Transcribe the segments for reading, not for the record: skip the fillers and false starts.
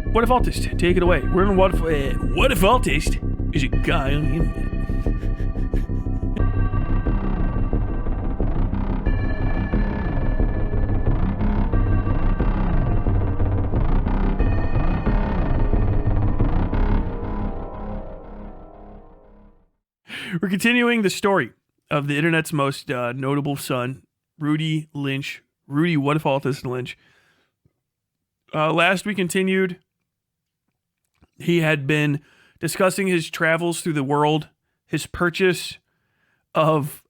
WhatIfAltHist, take it away. We're in WhatIfAltHist is a guy on the internet. We're continuing the story of the internet's most notable son, Rudy Lynch. Rudy WhatIfAltHist Lynch. Last we continued, he had been discussing his travels through the world, his purchase of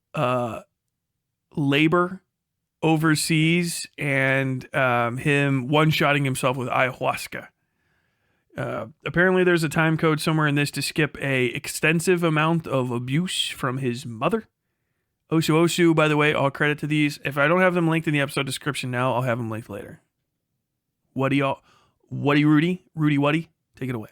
labor overseas, and him one-shotting himself with ayahuasca. Apparently there's a time code somewhere in this to skip a extensive amount of abuse from his mother. Osu, by the way, all credit to these. If I don't have them linked in the episode description now, I'll have them linked later. Rudy, take it away.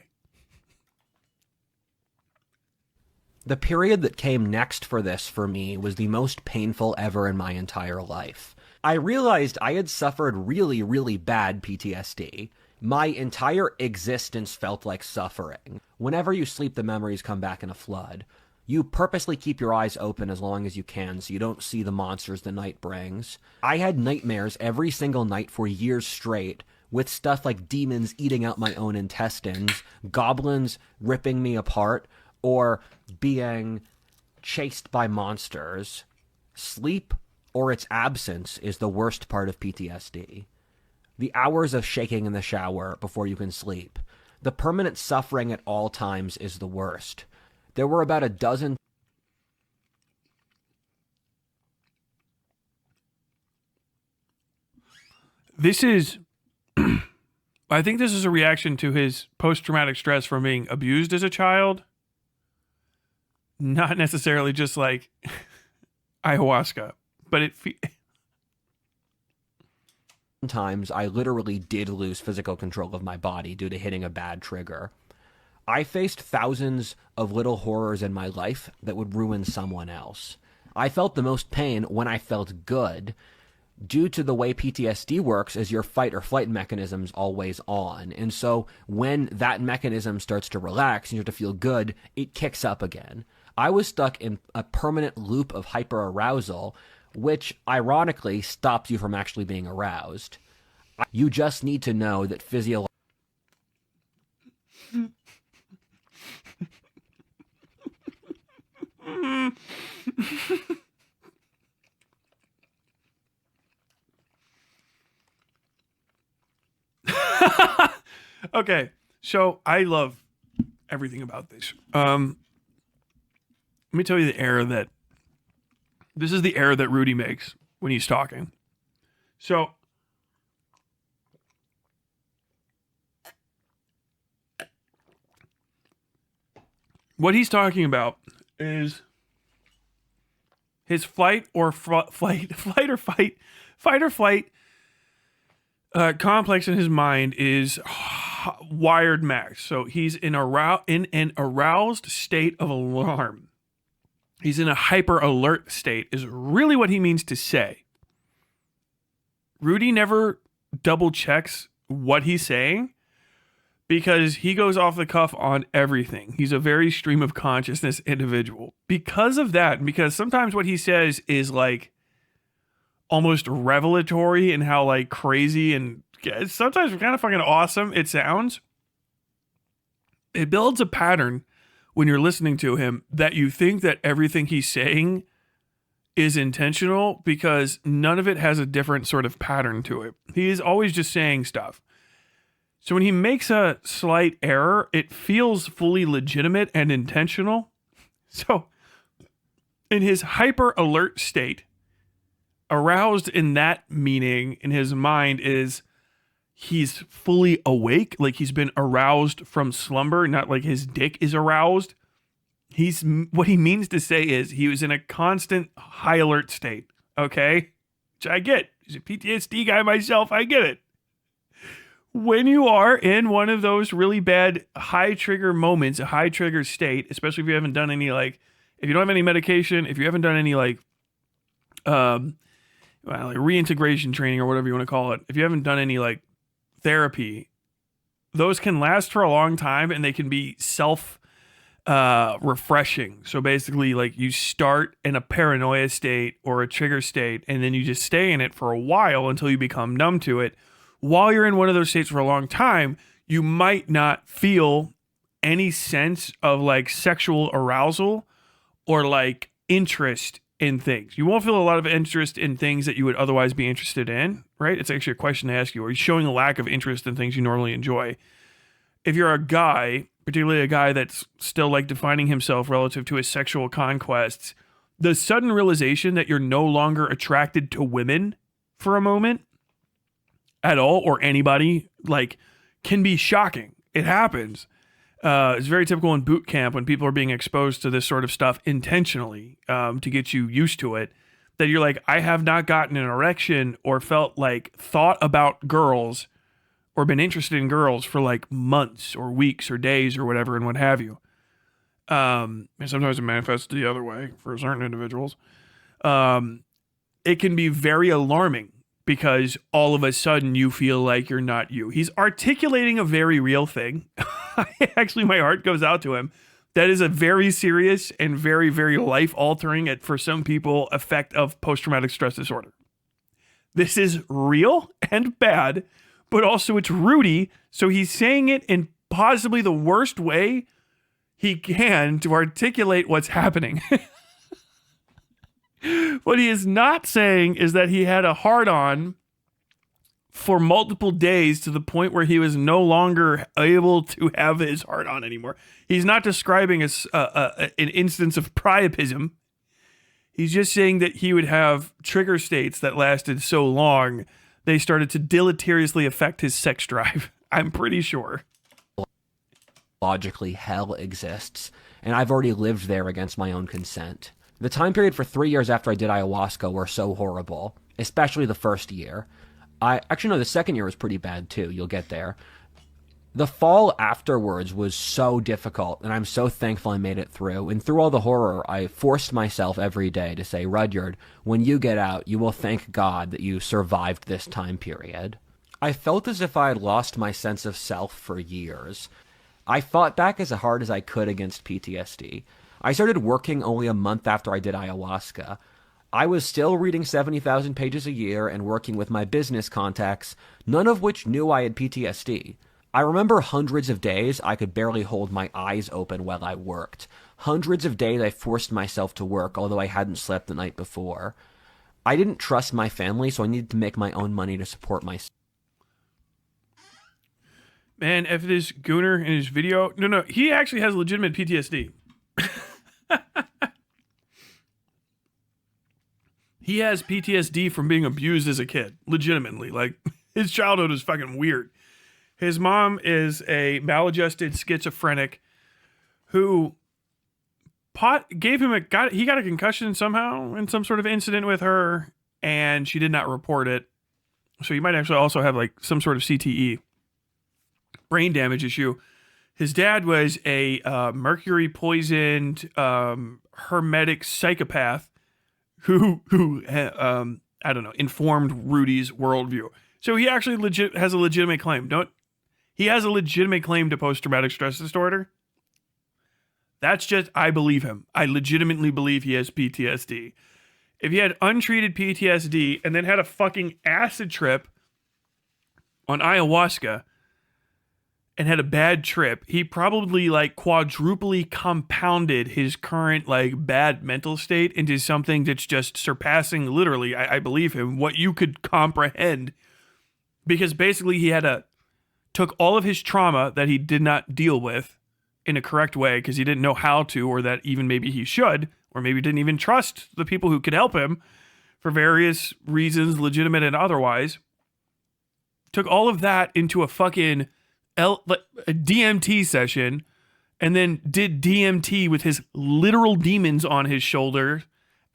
The period that came next for this for me was the most painful ever in my entire life. I realized I had suffered really, really bad PTSD. My entire existence felt like suffering. Whenever you sleep, the memories come back in a flood. You purposely keep your eyes open as long as you can so you don't see the monsters the night brings. I had nightmares every single night for years straight, with stuff like demons eating out my own intestines, goblins ripping me apart, or being chased by monsters. Sleep, or its absence, is the worst part of PTSD. The hours of shaking in the shower before you can sleep. The permanent suffering at all times is the worst. There were about a dozen. This is, I think this is a reaction to his post-traumatic stress from being abused as a child. Not necessarily just like ayahuasca, but Sometimes I literally did lose physical control of my body due to hitting a bad trigger. I faced thousands of little horrors in my life that would ruin someone else. I felt the most pain when I felt good. Due to the way PTSD works, is your fight or flight mechanism's always on. And so when that mechanism starts to relax and you have to feel good, it kicks up again. I was stuck in a permanent loop of hyperarousal, which ironically stops you from actually being aroused. You just need to know that physiologically. Okay, so I love everything about this. Let me tell you the error that this is the error that Rudy makes when he's talking. So what he's talking about is his fight or flight complex in his mind is wired max. So he's in an aroused state of alarm. He's in a hyper alert state is really what he means to say. Rudy never double checks what he's saying because he goes off the cuff on everything. He's a very stream of consciousness individual. Because of that, because sometimes what he says is like almost revelatory in how like crazy and sometimes kind of fucking awesome it sounds. It builds a pattern when you're listening to him that you think that everything he's saying is intentional because none of it has a different sort of pattern to it. He is always just saying stuff. So when he makes a slight error, it feels fully legitimate and intentional. So in his hyper alert state, aroused in that meaning in his mind is he's fully awake, like he's been aroused from slumber, not like his dick is aroused. What he means to say is he was in a constant high alert state, okay? Which I get. As a PTSD guy myself, I get it. When you are in one of those really bad high trigger moments, a high trigger state, especially if you haven't done any like, if you don't have any medication, if you haven't done any like reintegration training or whatever you want to call it, if you haven't done any like therapy, those can last for a long time, and they can be refreshing. So basically, like, you start in a paranoia state or a trigger state, and then you just stay in it for a while until you become numb to it. While you're in one of those states for a long time, you might not feel any sense of like sexual arousal or like interest in things. You won't feel a lot of interest in things that you would otherwise be interested in, right? It's actually a question to ask you. Are you showing a lack of interest in things you normally enjoy? If you're a guy, particularly a guy that's still like defining himself relative to his sexual conquests, the sudden realization that you're no longer attracted to women for a moment at all, or anybody, like, can be shocking. It happens. It's very typical in boot camp when people are being exposed to this sort of stuff intentionally to get you used to it, that you're like, I have not gotten an erection or felt like thought about girls or been interested in girls for like months or weeks or days or whatever and what have you. And sometimes it manifests the other way for certain individuals. It can be very alarming because all of a sudden you feel like you're not you. He's articulating a very real thing. Actually, my heart goes out to him. That is a very serious and very, very life-altering, for some people, effect of post-traumatic stress disorder. This is real and bad, but also it's Rudy, so he's saying it in possibly the worst way he can to articulate what's happening. What he is not saying is that he had a hard-on for multiple days to the point where he was no longer able to have his hard-on anymore. He's not describing an instance of priapism. He's just saying that he would have trigger states that lasted so long, they started to deleteriously affect his sex drive. I'm pretty sure. Logically, hell exists, and I've already lived there against my own consent. The time period for 3 years after I did ayahuasca were so horrible, especially the first year. The second year was pretty bad too. You'll get there. The fall afterwards was so difficult, and I'm so thankful I made it through. And through all the horror, I forced myself every day to say, Rudyard, when you get out, you will thank God that you survived this time period. I felt as if I had lost my sense of self for years. I fought back as hard as I could against PTSD. I started working only a month after I did ayahuasca. I was still reading 70,000 pages a year and working with my business contacts, none of which knew I had PTSD. I remember hundreds of days I could barely hold my eyes open while I worked. Hundreds of days I forced myself to work, although I hadn't slept the night before. I didn't trust my family, so I needed to make my own money to support myself. Man, if this gooner in his video... No, he actually has legitimate PTSD. He has PTSD from being abused as a kid. Legitimately. Like, his childhood is fucking weird. His mom is a maladjusted schizophrenic who gave him he got a concussion somehow in some sort of incident with her, and she did not report it. So he might actually also have like some sort of CTE, brain damage issue. His dad was a mercury poisoned hermetic psychopath who I don't know, informed Rudy's worldview. So he actually has a legitimate claim. He has a legitimate claim to post-traumatic stress disorder. That's just, I believe him. I legitimately believe he has PTSD. If he had untreated PTSD and then had a fucking acid trip on ayahuasca and had a bad trip, he probably like quadruply compounded his current like bad mental state into something that's just surpassing, literally, I believe him, what you could comprehend. Because basically he took all of his trauma that he did not deal with in a correct way because he didn't know how to, or that even maybe he should, or maybe didn't even trust the people who could help him for various reasons, legitimate and otherwise. Took all of that into a fucking a DMT session, and then did DMT with his literal demons on his shoulder,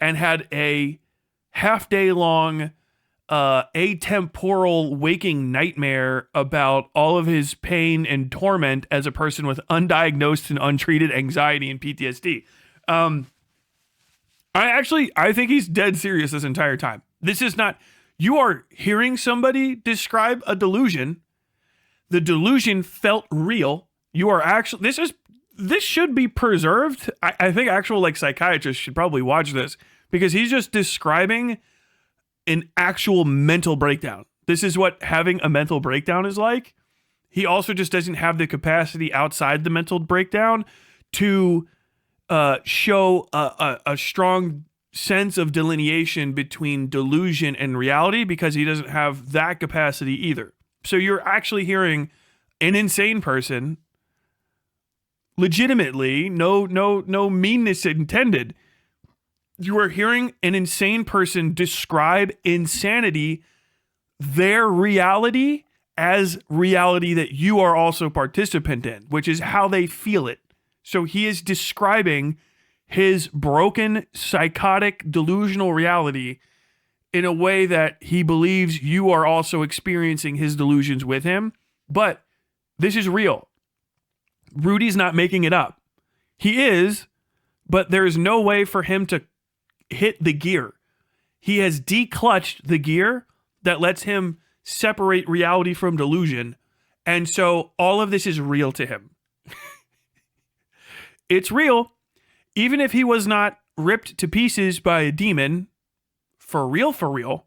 and had a half-day long atemporal waking nightmare about all of his pain and torment as a person with undiagnosed and untreated anxiety and PTSD. I think he's dead serious this entire time. This is not, you are hearing somebody describe a delusion The delusion felt real. You are actually, this should be preserved. I think actual like psychiatrists should probably watch this because he's just describing an actual mental breakdown. This is what having a mental breakdown is like. He also just doesn't have the capacity outside the mental breakdown to show a strong sense of delineation between delusion and reality because he doesn't have that capacity either. So you're actually hearing an insane person, legitimately, no meanness intended. You are hearing an insane person describe insanity, their reality, as reality that you are also participant in, which is how they feel it. So he is describing his broken, psychotic, delusional reality in a way that he believes you are also experiencing his delusions with him. But this is real. Rudy's not making it up. He is, but there's no way for him to hit the gear. He has declutched the gear that lets him separate reality from delusion. And so all of this is real to him. It's real. Even if he was not ripped to pieces by a demon, for real,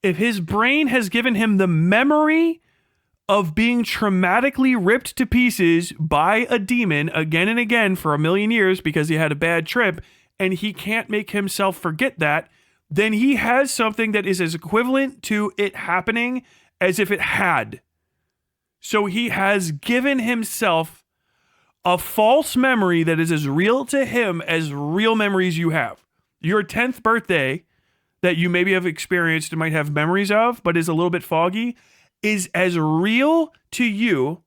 if his brain has given him the memory of being traumatically ripped to pieces by a demon again and again for 1,000,000 years because he had a bad trip, and he can't make himself forget that, then he has something that is as equivalent to it happening as if it had. So he has given himself a false memory that is as real to him as real memories you have. Your 10th birthday that you maybe have experienced and might have memories of, but is a little bit foggy, is as real to you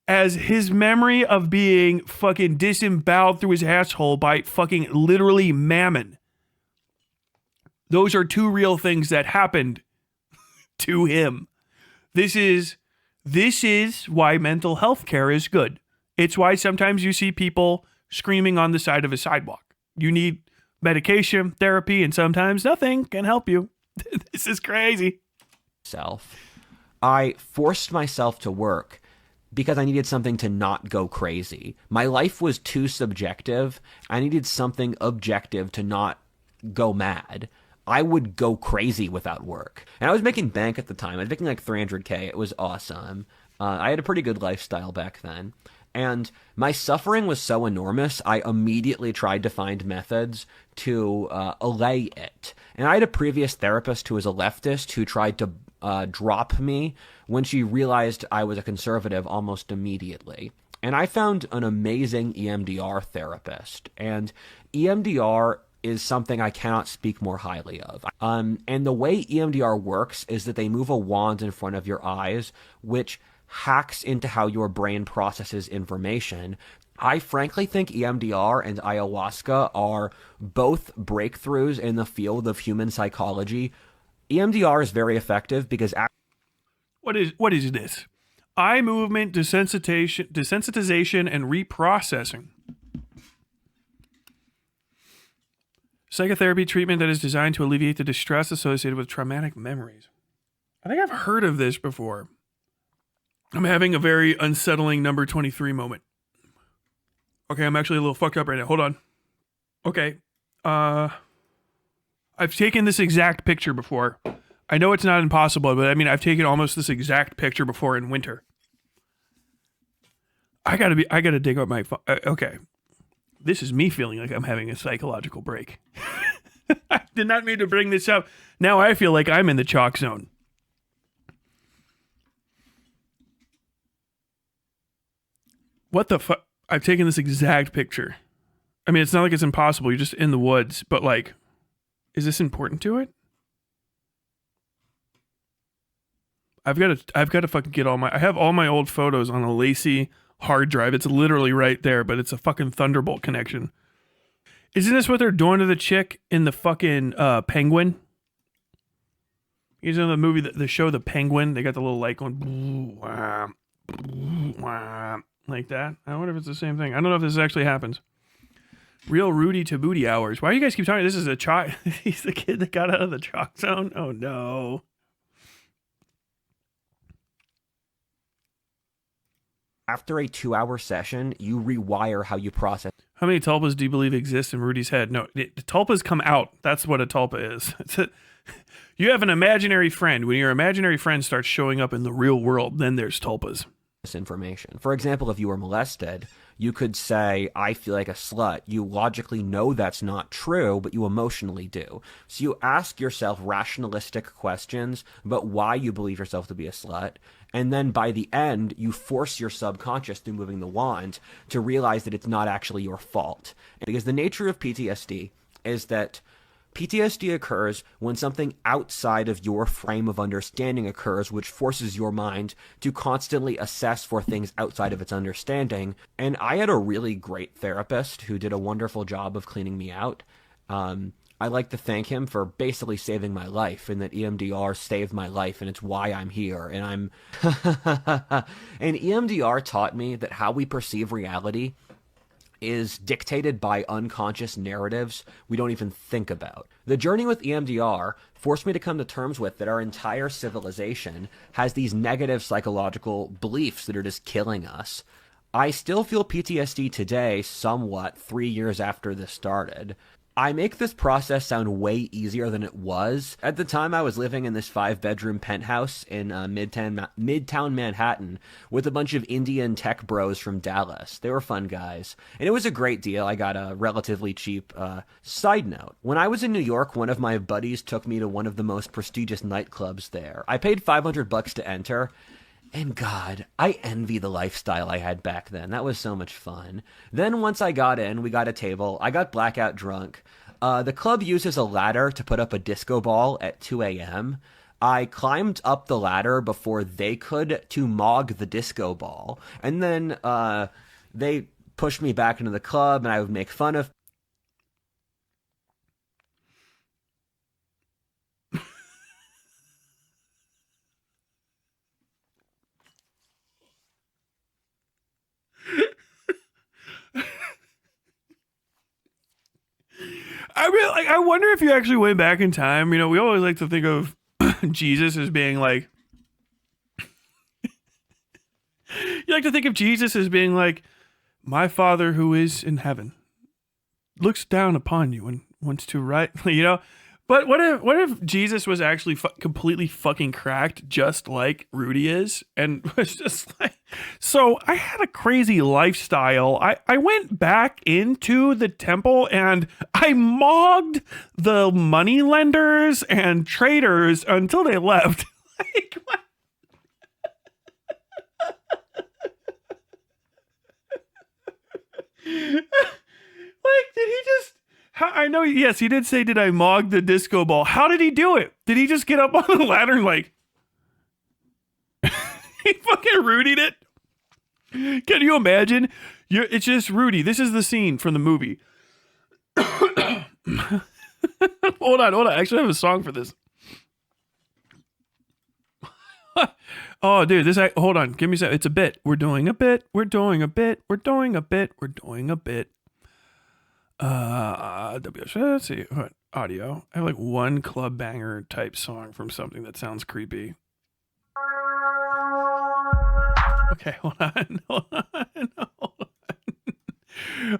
as his memory of being fucking disemboweled through his asshole by fucking literally mammon. Those are two real things that happened to him. This is why mental health care is good. It's why sometimes you see people screaming on the side of a sidewalk. You need medication, therapy, and sometimes nothing can help you. This is crazy. I forced myself to work because I needed something to not go crazy. My life was too subjective. I needed something objective to not go mad. I would go crazy without work. And I was making bank at the time. I was making like $300K. It was awesome. I had a pretty good lifestyle back then. And my suffering was so enormous, I immediately tried to find methods to allay it. And I had a previous therapist who was a leftist who tried to drop me when she realized I was a conservative almost immediately. And I found an amazing EMDR therapist. And EMDR is something I cannot speak more highly of. And the way EMDR works is that they move a wand in front of your eyes, which hacks into how your brain processes information. I frankly think EMDR and ayahuasca are both breakthroughs in the field of human psychology. EMDR is very effective because... What is this? Eye movement desensitization and reprocessing. Psychotherapy treatment that is designed to alleviate the distress associated with traumatic memories. I think I've heard of this before. I'm having a very unsettling number 23 moment. Okay, I'm actually a little fucked up right now. Hold on. Okay. I've taken this exact picture before. I know it's not impossible, but I mean, I've taken almost this exact picture before in winter. I gotta dig up my phone. Okay. This is me feeling like I'm having a psychological break. I did not mean to bring this up. Now I feel like I'm in the chalk zone. What the fuck? I've taken this exact picture. I mean, it's not like it's impossible. You're just in the woods, but like, is this important to it? I've got to fucking get I have all my old photos on a Lacy hard drive. It's literally right there, but it's a fucking Thunderbolt connection. Isn't this what they're doing to the chick in the fucking Penguin? You know the movie, the show, The Penguin? They got the little light going like that. I wonder if it's the same thing. I don't know if this actually happens. Real Rudy to booty hours. Why do you guys keep talking? This is a child. He's the kid that got out of the chalk zone. Oh no. After a 2-hour session, you rewire how you process. How many tulpas do you believe exist in Rudy's head? No, the tulpas come out. That's what a tulpa is. You have an imaginary friend. When your imaginary friend starts showing up in the real world, then there's tulpas. Information. For example, if you were molested, you could say, I feel like a slut. You logically know that's not true, but you emotionally do. So you ask yourself rationalistic questions about why you believe yourself to be a slut. And then by the end, you force your subconscious through moving the wand to realize that it's not actually your fault. Because the nature of PTSD is that PTSD occurs when something outside of your frame of understanding occurs, which forces your mind to constantly assess for things outside of its understanding. And I had a really great therapist who did a wonderful job of cleaning me out. I like to thank him for basically saving my life, and that EMDR saved my life, and it's why I'm here. And and EMDR taught me that how we perceive reality is dictated by unconscious narratives we don't even think about. The journey with EMDR forced me to come to terms with that our entire civilization has these negative psychological beliefs that are just killing us. I still feel PTSD today, somewhat, 3 years after this started. I make this process sound way easier than it was. At the time, I was living in this 5-bedroom penthouse in Midtown Manhattan with a bunch of Indian tech bros from Dallas. They were fun guys, and it was a great deal. I got a relatively cheap side note. When I was in New York, one of my buddies took me to one of the most prestigious nightclubs there. I paid $500 to enter. And God, I envy the lifestyle I had back then. That was so much fun. Then once I got in, we got a table. I got blackout drunk. The club uses a ladder to put up a disco ball at 2 a.m. I climbed up the ladder before they could to mog the disco ball. And then they pushed me back into the club, and I would make fun of I wonder if you actually went back in time. You know, we always like to think of Jesus as being like, you like to think of Jesus as being like, my Father who is in heaven looks down upon you and wants to write, you know. But what if Jesus was actually completely fucking cracked, just like Rudy is, and was just like, so I had a crazy lifestyle. I went back into the temple and I mogged the money lenders and traders until they left. Like, what? Like, did he just... I know, yes, he did say, did I mog the disco ball? How did he do it? Did he just get up on the ladder and like... he fucking Rudied it? Can you imagine? It's just Rudy. This is the scene from the movie. Hold on. I actually have a song for this. Oh, dude, hold on. Give me a second. It's a bit. We're doing a bit. Let's see. Audio. I have like one club banger type song from something that sounds creepy. Okay, hold on.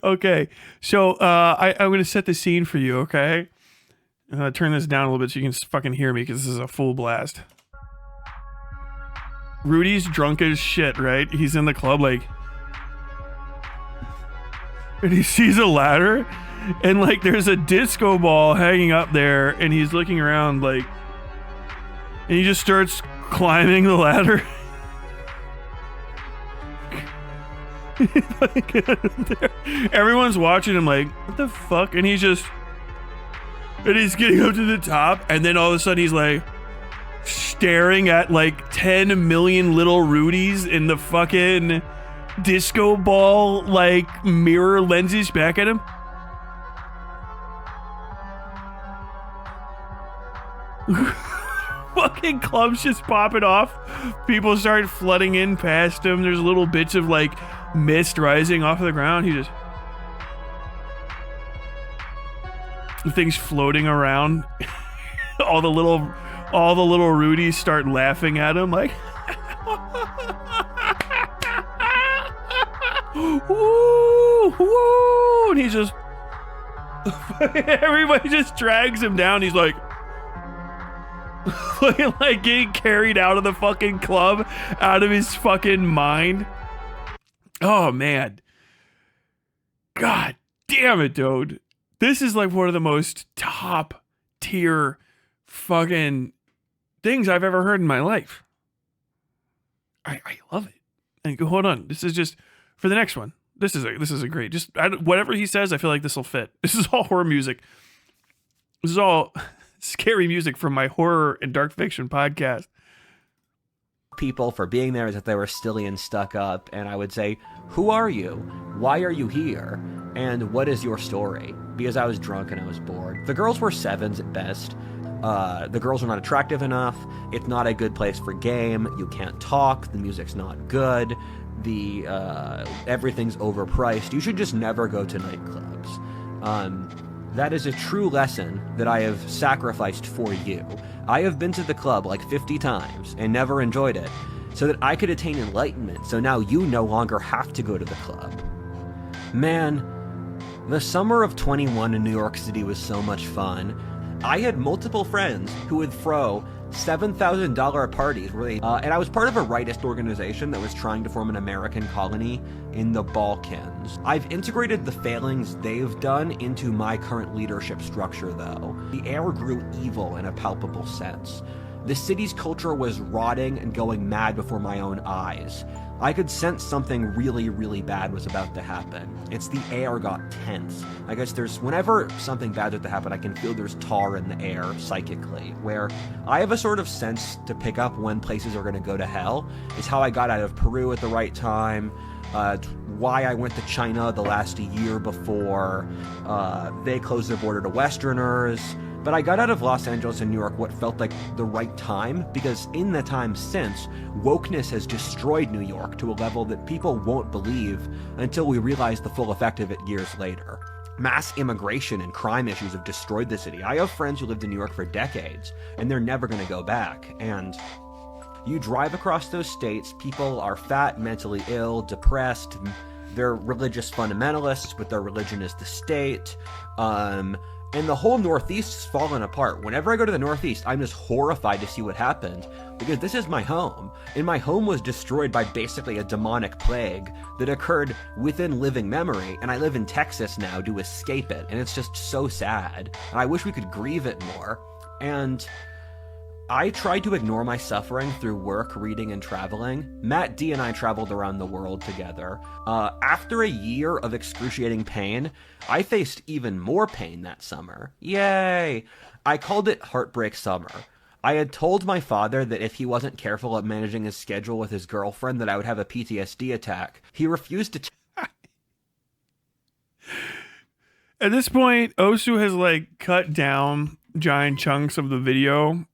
Okay, so I'm gonna set the scene for you. Okay, I'm gonna turn this down a little bit so you can fucking hear me because this is a full blast. Rudy's drunk as shit, right? He's in the club like. And he sees a ladder, and like there's a disco ball hanging up there, and he's looking around like, and he just starts climbing the ladder. Everyone's watching him like, what the fuck? And he's getting up to the top, and then all of a sudden he's like staring at like 10 million little Rudies in the fucking disco ball like mirror lenses back at him. Fucking clubs just popping off. People start flooding in past him. There's little bits of like mist rising off of the ground. He just things floating around. all the little Rudies start laughing at him like woo, woo, and he's just, everybody just drags him down. He's like getting carried out of the fucking club, out of his fucking mind. Oh man. God damn it, dude. This is like one of the most top tier fucking things I've ever heard in my life. I love it. And hold on. This is just for the next one. This is a great, just whatever he says, I feel like this will fit. This is all horror music. This is all scary music from my horror and dark fiction podcast. People for being there as if they were silly and stuck up, and I would say, who are you? Why are you here? And what is your story? Because I was drunk and I was bored. The girls were 7s at best. The girls are not attractive enough. It's not a good place for game. You can't talk. The music's not good. Everything's overpriced. You should just never go to nightclubs. That is a true lesson that I have sacrificed for you. I have been to the club like 50 times and never enjoyed it, so that I could attain enlightenment, so now you no longer have to go to the club. Man, the summer of 21 in New York City was so much fun. I had multiple friends who would throw $7,000 parties where and I was part of a rightist organization that was trying to form an American colony in the Balkans. I've integrated the failings they've done into my current leadership structure, though. The air grew evil in a palpable sense. The city's culture was rotting and going mad before my own eyes. I could sense something really, really bad was about to happen. It's the air got tense. I guess whenever something bad's about to happen, I can feel there's tar in the air psychically, where I have a sort of sense to pick up when places are going to go to hell. It's how I got out of Peru at the right time, why I went to China the last year before they closed their border to Westerners. But I got out of Los Angeles and New York what felt like the right time, because in the time since, wokeness has destroyed New York to a level that people won't believe until we realize the full effect of it years later. Mass immigration and crime issues have destroyed the city. I have friends who lived in New York for decades, and they're never going to go back. And you drive across those states, people are fat, mentally ill, depressed, they're religious fundamentalists, but their religion is the state. And the whole Northeast has fallen apart. Whenever I go to the Northeast, I'm just horrified to see what happened, because this is my home. And my home was destroyed by basically a demonic plague that occurred within living memory. And I live in Texas now to escape it. And it's just so sad. And I wish we could grieve it more. And I tried to ignore my suffering through work, reading, and traveling. Matt D and I traveled around the world together. After a year of excruciating pain, I faced even more pain that summer. Yay! I called it Heartbreak Summer. I had told my father that if he wasn't careful at managing his schedule with his girlfriend, that I would have a PTSD attack. He refused to At this point, Osu has like cut down giant chunks of the video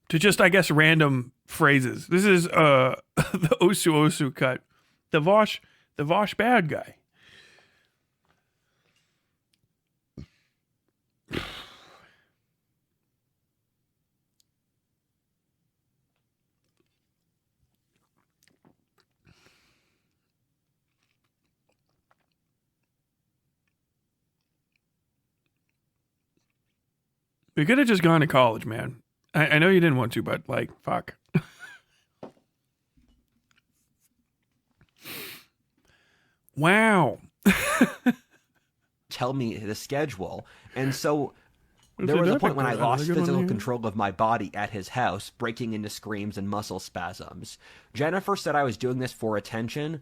to just, I guess, random phrases. This is the Osu cut. The Vosh bad guy. We could have just gone to college, man. I know you didn't want to, but like, fuck. Wow. tell me the schedule. And so there was a point when I lost physical control of my body at his house, breaking into screams and muscle spasms. Jennifer said I was doing this for attention.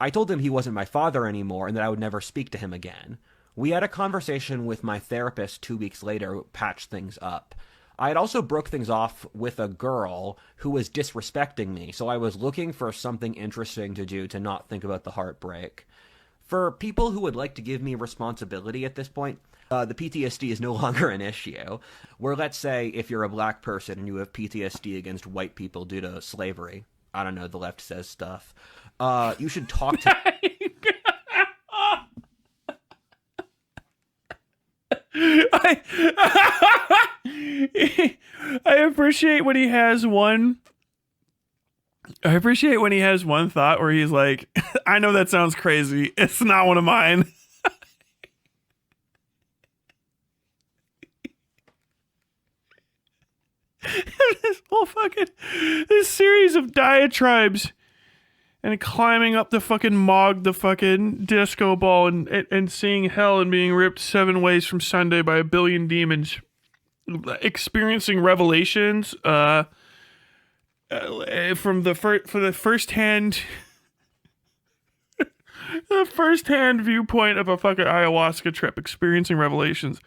I told him he wasn't my father anymore and that I would never speak to him again. We had a conversation with my therapist 2 weeks later, patched things up. I had also broke things off with a girl who was disrespecting me, so I was looking for something interesting to do to not think about the heartbreak. For people who would like to give me responsibility at this point, the PTSD is no longer an issue. Where, let's say, if you're a black person and you have PTSD against white people due to slavery, I don't know, the left says stuff, you should talk to... I appreciate when he has one I appreciate when he has one thought where he's like, I know that sounds crazy. It's not one of mine. This whole fucking this series of diatribes and climbing up the fucking the fucking disco ball and seeing hell and being ripped 7 ways from Sunday by a billion demons, experiencing revelations from the first-hand viewpoint of a fucking ayahuasca trip, experiencing revelations.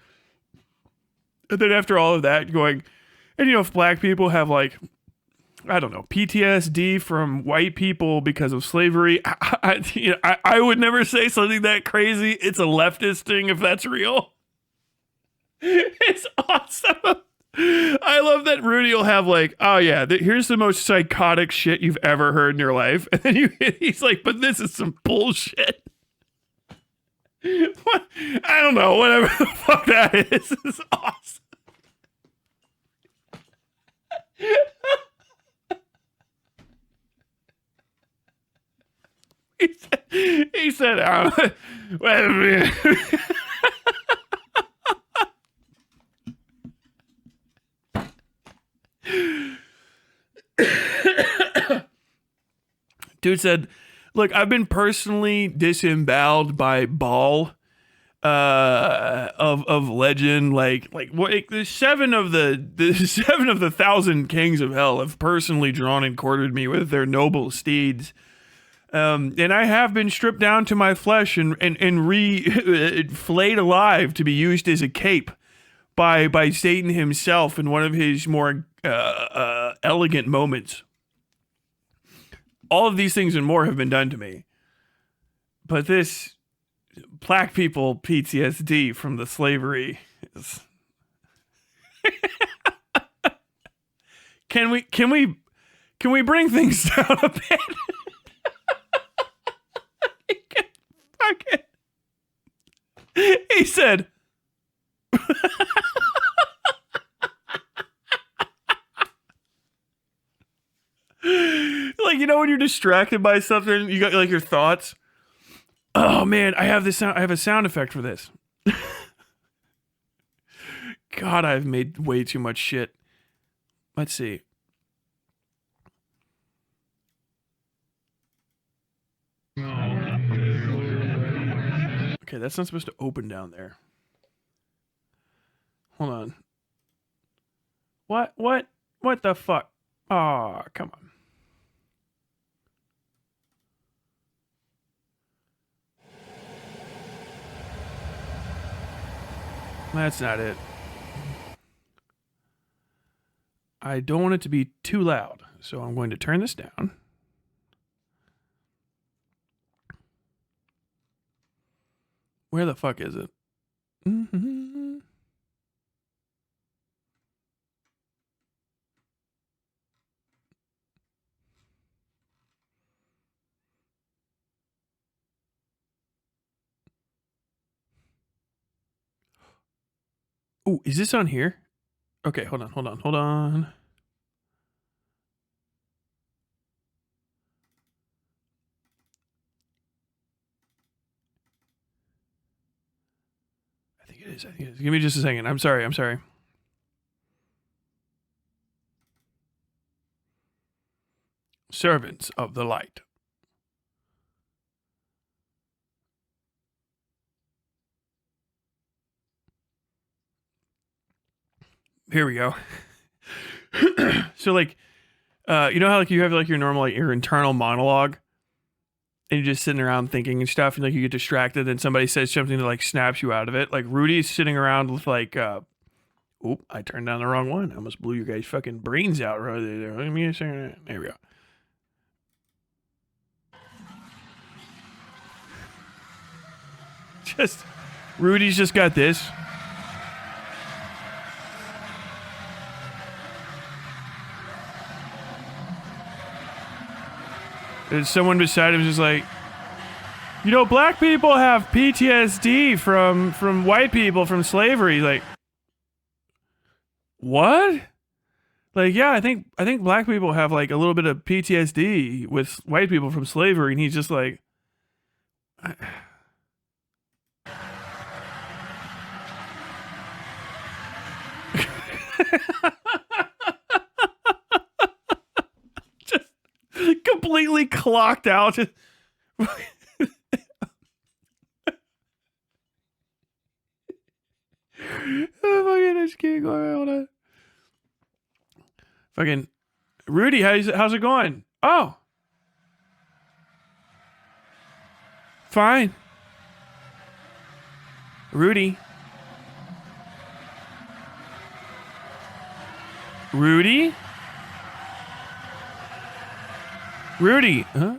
And then after all of that, going, and you know, if black people have like, I don't know, PTSD from white people because of slavery, I would never say something that crazy. It's a leftist thing if that's real. It's awesome. I love that Rudy will have like, oh yeah, here's the most psychotic shit you've ever heard in your life. And then he's like, but this is some bullshit. What? I don't know, whatever the fuck that is. It's awesome. He said, well, dude said, look, I've been personally disemboweled by Baal of legend, like what the seven of the 1,000 kings of hell have personally drawn and quartered me with their noble steeds. And I have been stripped down to my flesh and flayed alive to be used as a cape by Satan himself in one of his more elegant moments. All of these things and more have been done to me. But this black people PTSD from the slavery is... Can we bring things down a bit? He said, like, you know, when you're distracted by something, you got like your thoughts. Oh man, I have a sound effect for this. God, I've made way too much shit. Let's see. Okay, that's not supposed to open down there. Hold on. What the fuck? Aw, come on. That's not it. I don't want it to be too loud, so I'm going to turn this down. Where the fuck is it? Mm-hmm. Ooh, is this on here? Okay, hold on. I think it is. Give me just a second. I'm sorry. Servants of the light. Here we go. So like, you know how like you have like your normal, like your internal monologue and you're just sitting around thinking and stuff and like you get distracted and somebody says something that like snaps you out of it. Like Rudy's sitting around with like, oop, I turned down the wrong one. I almost blew your guys' fucking brains out right there. Let me see. There we go. Rudy's just got this. And someone beside him is just like, you know, black people have PTSD from white people from slavery. Like, what? Like, yeah, I think black people have like a little bit of PTSD with white people from slavery, and he's just like, just completely clocked out. Oh, fucking, I just can't go around it. Fucking Rudy, how's it going? Oh, fine. Rudy. Rudy? Rudy, huh?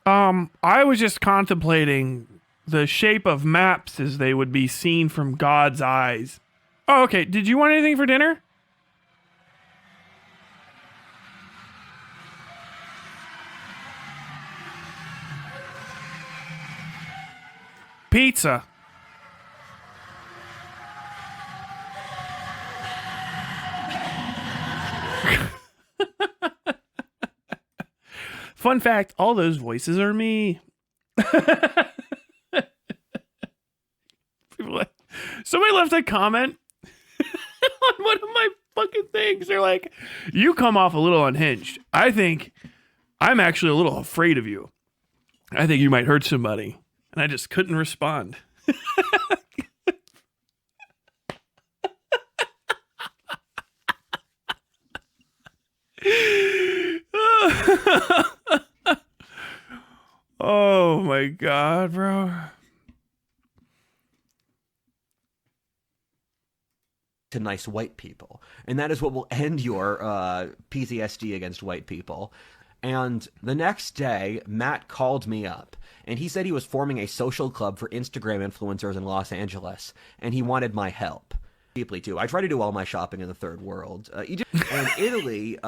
I was just contemplating the shape of maps as they would be seen from God's eyes. Oh, okay. Did you want anything for dinner? Pizza. Fun fact, all those voices are me. Somebody left a comment on one of my fucking things. They're like, you come off a little unhinged. I think I'm actually a little afraid of you. I think you might hurt somebody. And I just couldn't respond. Oh my God, bro. To nice white people. And that is what will end your PTSD against white people. And the next day, Matt called me up, and he said he was forming a social club for Instagram influencers in Los Angeles, and he wanted my help. Deeply, too. I try to do all my shopping in the third world. Egypt and Italy...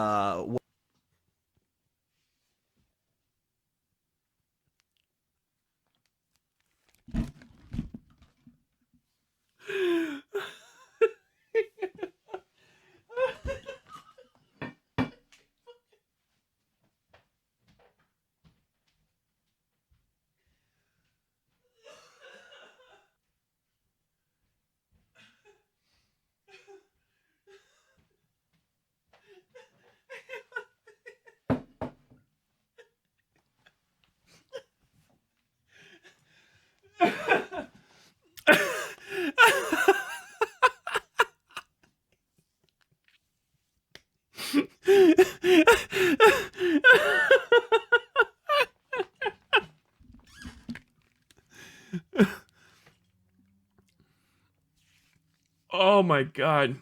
Oh my God.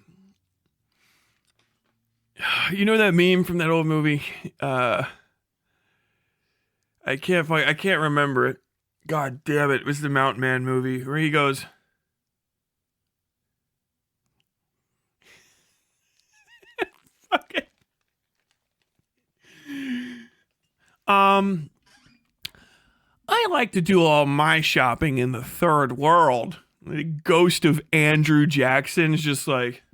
You know that meme from that old movie? I can't remember it. God damn it. It was the Mountain Man movie where he goes, fucking, I like to do all my shopping in the third world. The ghost of Andrew Jackson's just like,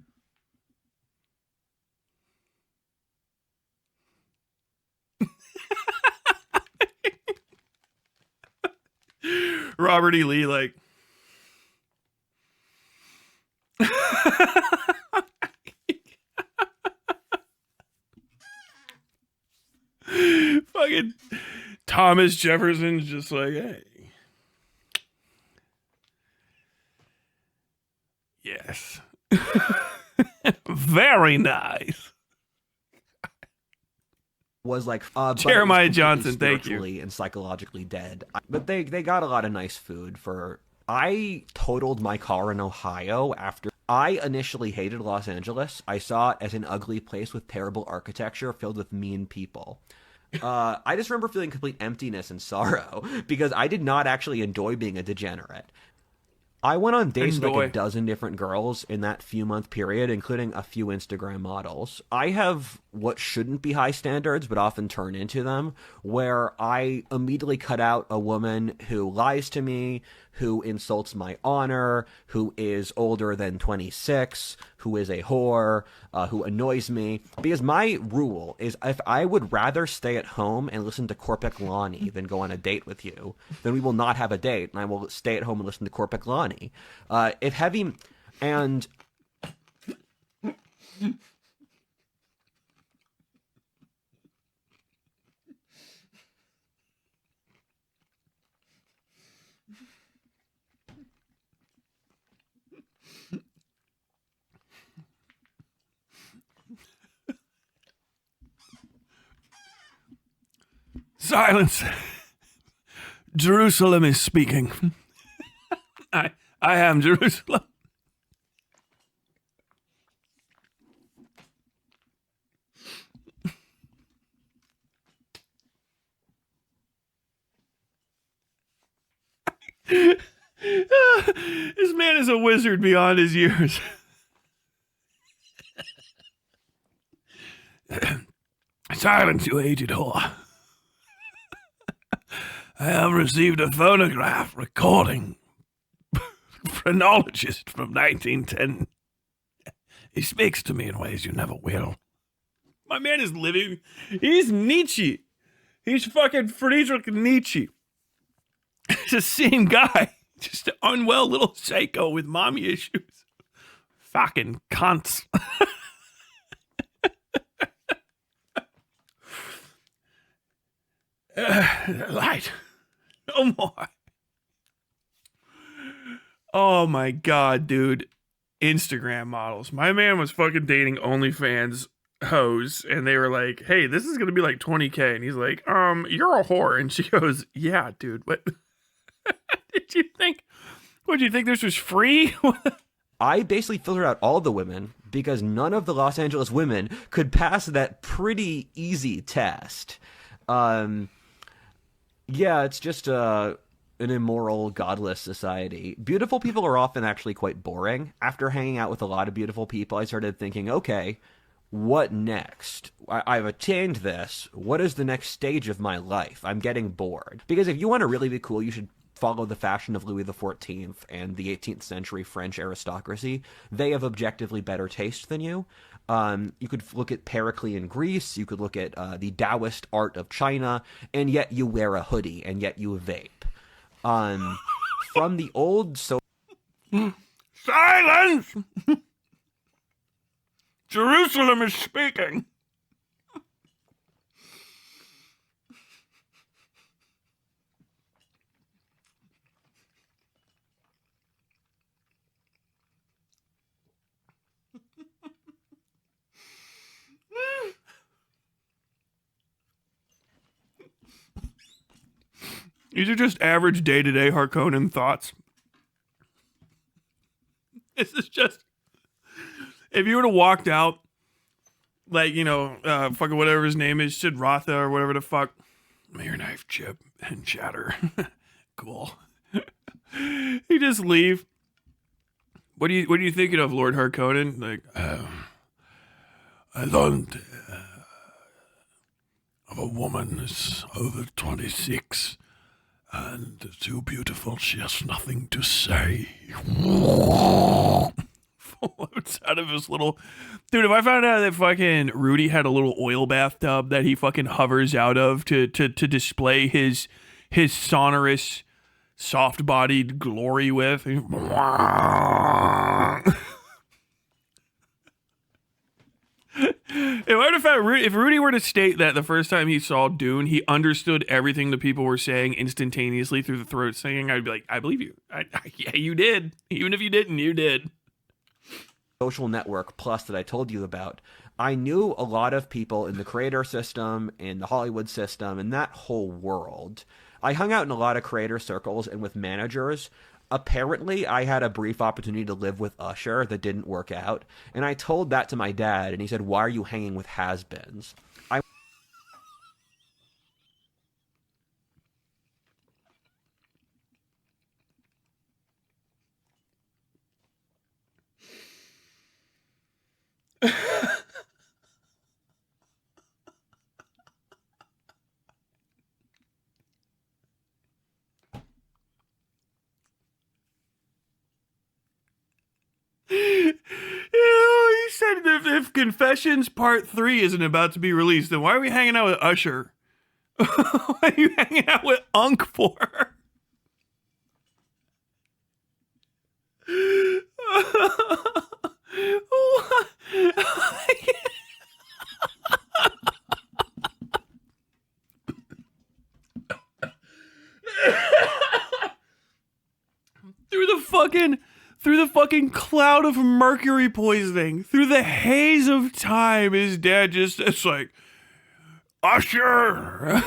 Robert E. Lee, like, fucking Thomas Jefferson's just like, hey. Yes. Very nice. was like Jeremiah Johnson, thank you. Spiritually and psychologically dead. But they got a lot of nice food for. I totaled my car in Ohio after. I initially hated Los Angeles. I saw it as an ugly place with terrible architecture filled with mean people. I just remember feeling complete emptiness and sorrow because I did not actually enjoy being a degenerate. I went on dates with like a dozen different girls in that few month period, including a few Instagram models. I have what shouldn't be high standards but often turn into them, where I immediately cut out a woman who lies to me, who insults my honor, who is older than 26, who is a whore, who annoys me. Because my rule is, if I would rather stay at home and listen to Korpik Lonnie than go on a date with you, then we will not have a date, and I will stay at home and listen to Korpik Lonnie. If heavy... And... Silence. Jerusalem is speaking. I am Jerusalem. This man is a wizard beyond his years. Silence, you aged whore. I have received a phonograph recording. Phrenologist from 1910. He speaks to me in ways you never will. My man is living. He's Nietzsche. He's fucking Friedrich Nietzsche. It's the same guy. Just an unwell little psycho with mommy issues. Fucking cunts. Light. No more. Oh my god, dude. Instagram models. My man was fucking dating OnlyFans hoes, and they were like, hey, this is gonna be like 20K. And he's like, you're a whore. And she goes, yeah, dude, what did you think? What, did you think this was free? I basically filtered out all the women because none of the Los Angeles women could pass that pretty easy test. Yeah, it's just an immoral, godless society. Beautiful people are often actually quite boring. After hanging out with a lot of beautiful people, I started thinking, okay, what next? I've attained this. What is the next stage of my life? I'm getting bored. Because if you want to really be cool, you should follow the fashion of Louis XIV and the 18th century French aristocracy. They have objectively better taste than you. You could look at Periclean Greece, you could look at the Taoist art of China, and yet you wear a hoodie, and yet you vape. From the old... Silence! Jerusalem is speaking. These are just average day-to-day Harkonnen thoughts. This is just... If you would have walked out, like, you know, fucking whatever his name is, Sid Rotha or whatever the fuck. May your knife chip and shatter. Cool. You just leave. What are you thinking of, Lord Harkonnen? Like, I learned of a woman who's over 26 and too beautiful. She has nothing to say. Floats out of his little... Dude, if I found out that fucking Rudy had a little oil bathtub that he fucking hovers out of to display his sonorous, soft-bodied glory with... If Rudy were to state that the first time he saw Dune, he understood everything the people were saying instantaneously through the throat singing, I'd be like, I believe you. Yeah, you did. Even if you didn't, you did. Social network plus that I told you about, I knew a lot of people in the creator system, in the Hollywood system, in that whole world. I hung out in a lot of creator circles and with managers. Apparently, I had a brief opportunity to live with USHER that didn't work out, and I told that to my dad, and he said, why are you hanging with has-beens? if Confessions Part 3 isn't about to be released, then why are we hanging out with Usher? Why are you hanging out with Unk for? Through the fucking cloud of mercury poisoning, through the haze of time, his dad just, it's like, Usher!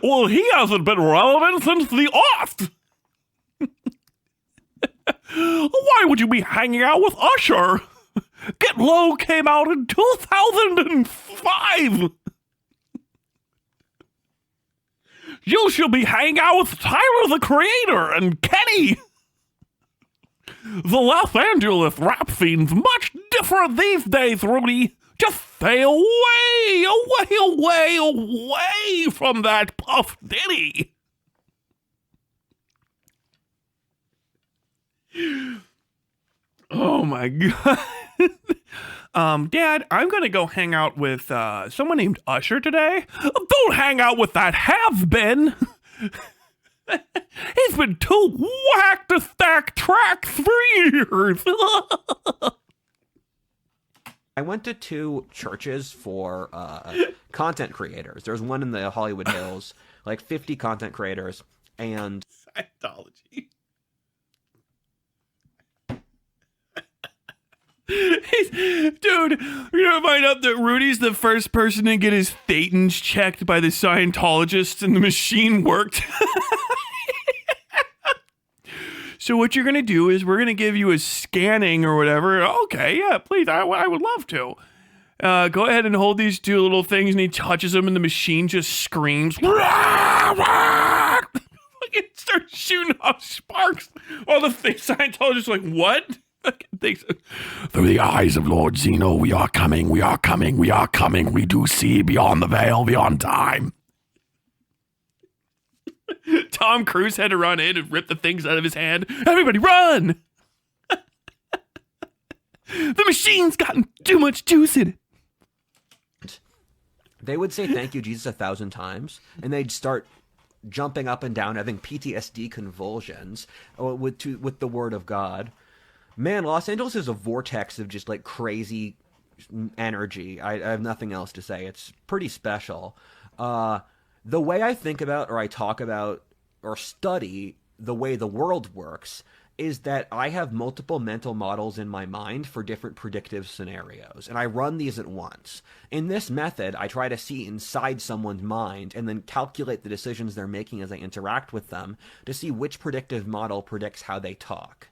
Well, he hasn't been relevant since the aughts! Why would you be hanging out with Usher? Get Low came out in 2005! You should be hanging out with Tyler the Creator and Kenny! The Los Angeles rap scene's much different these days, Rudy. Just stay away from that Puff Diddy. Oh my God. Dad, I'm gonna go hang out with someone named Usher today. Don't hang out with that have-been. He's been too whack to stack tracks for years. I went to 2 churches for content creators. There's one in the Hollywood Hills, like 50 content creators, and Scientology. Dude, you're gonna find out that Rudy's the first person to get his thetans checked by the Scientologists, and the machine worked. So what you're gonna do is we're gonna give you a scanning or whatever. Okay, yeah, please, I would love to. Go ahead and hold these 2 little things, and he touches them, and the machine just screams. Fucking starts shooting off sparks. All the Scientologists are like, what? Through the eyes of Lord Zeno, we are coming, we are coming, we are coming. We do see beyond the veil, beyond time. Tom Cruise had to run in and rip the things out of his hand. Everybody run! The machine's gotten too much juice in it. they would say thank you, Jesus, 1,000 times, and they'd start jumping up and down, having PTSD convulsions with the word of God. Man, Los Angeles is a vortex of just like crazy energy. I have nothing else to say. It's pretty special. The way I think about, or I talk about, or study the way the world works is that I have multiple mental models in my mind for different predictive scenarios, and I run these at once. In this method, I try to see inside someone's mind and then calculate the decisions they're making as I interact with them to see which predictive model predicts how they talk.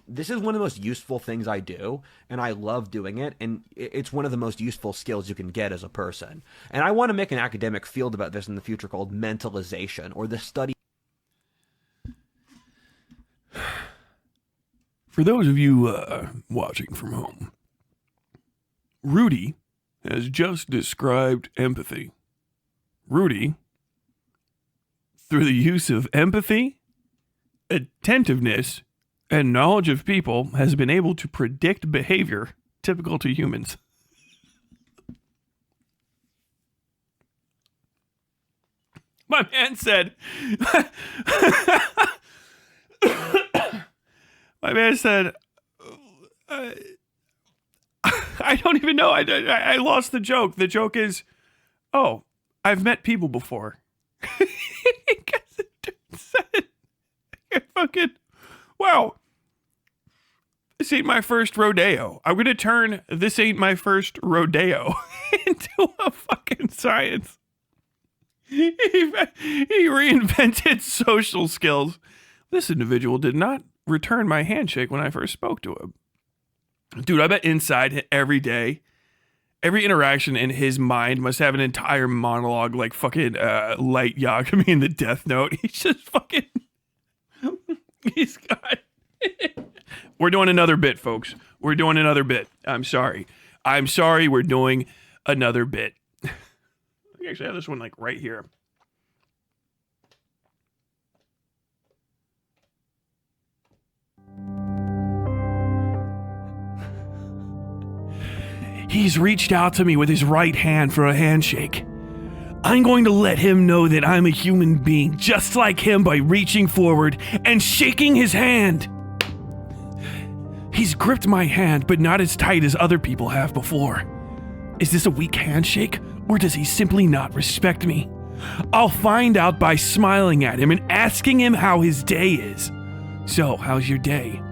This is one of the most useful things I do, and I love doing it, and it's one of the most useful skills you can get as a person. And I want to make an academic field about this in the future called mentalization, or the study. For those of you watching from home, Rudy has just described empathy. Rudy, through the use of empathy, attentiveness, and knowledge of people, has been able to predict behavior typical to humans. My man said, I don't even know. I lost the joke. The joke is, oh, I've met people before. Fucking, wow. This ain't my first rodeo. I'm going to turn this ain't my first rodeo into a fucking science. He reinvented social skills. This individual did not return my handshake when I first spoke to him. Dude, I bet inside every day, every interaction in his mind must have an entire monologue like fucking Light Yagami in the Death Note. He's just fucking... He's got... We're doing another bit, folks. We're doing another bit. I'm sorry. We're doing another bit. I actually have this one like right here. He's reached out to me with his right hand for a handshake. I'm going to let him know that I'm a human being just like him by reaching forward and shaking his hand. He's gripped my hand, but not as tight as other people have before. Is this a weak handshake, or does he simply not respect me? I'll find out by smiling at him and asking him how his day is. So, how's your day?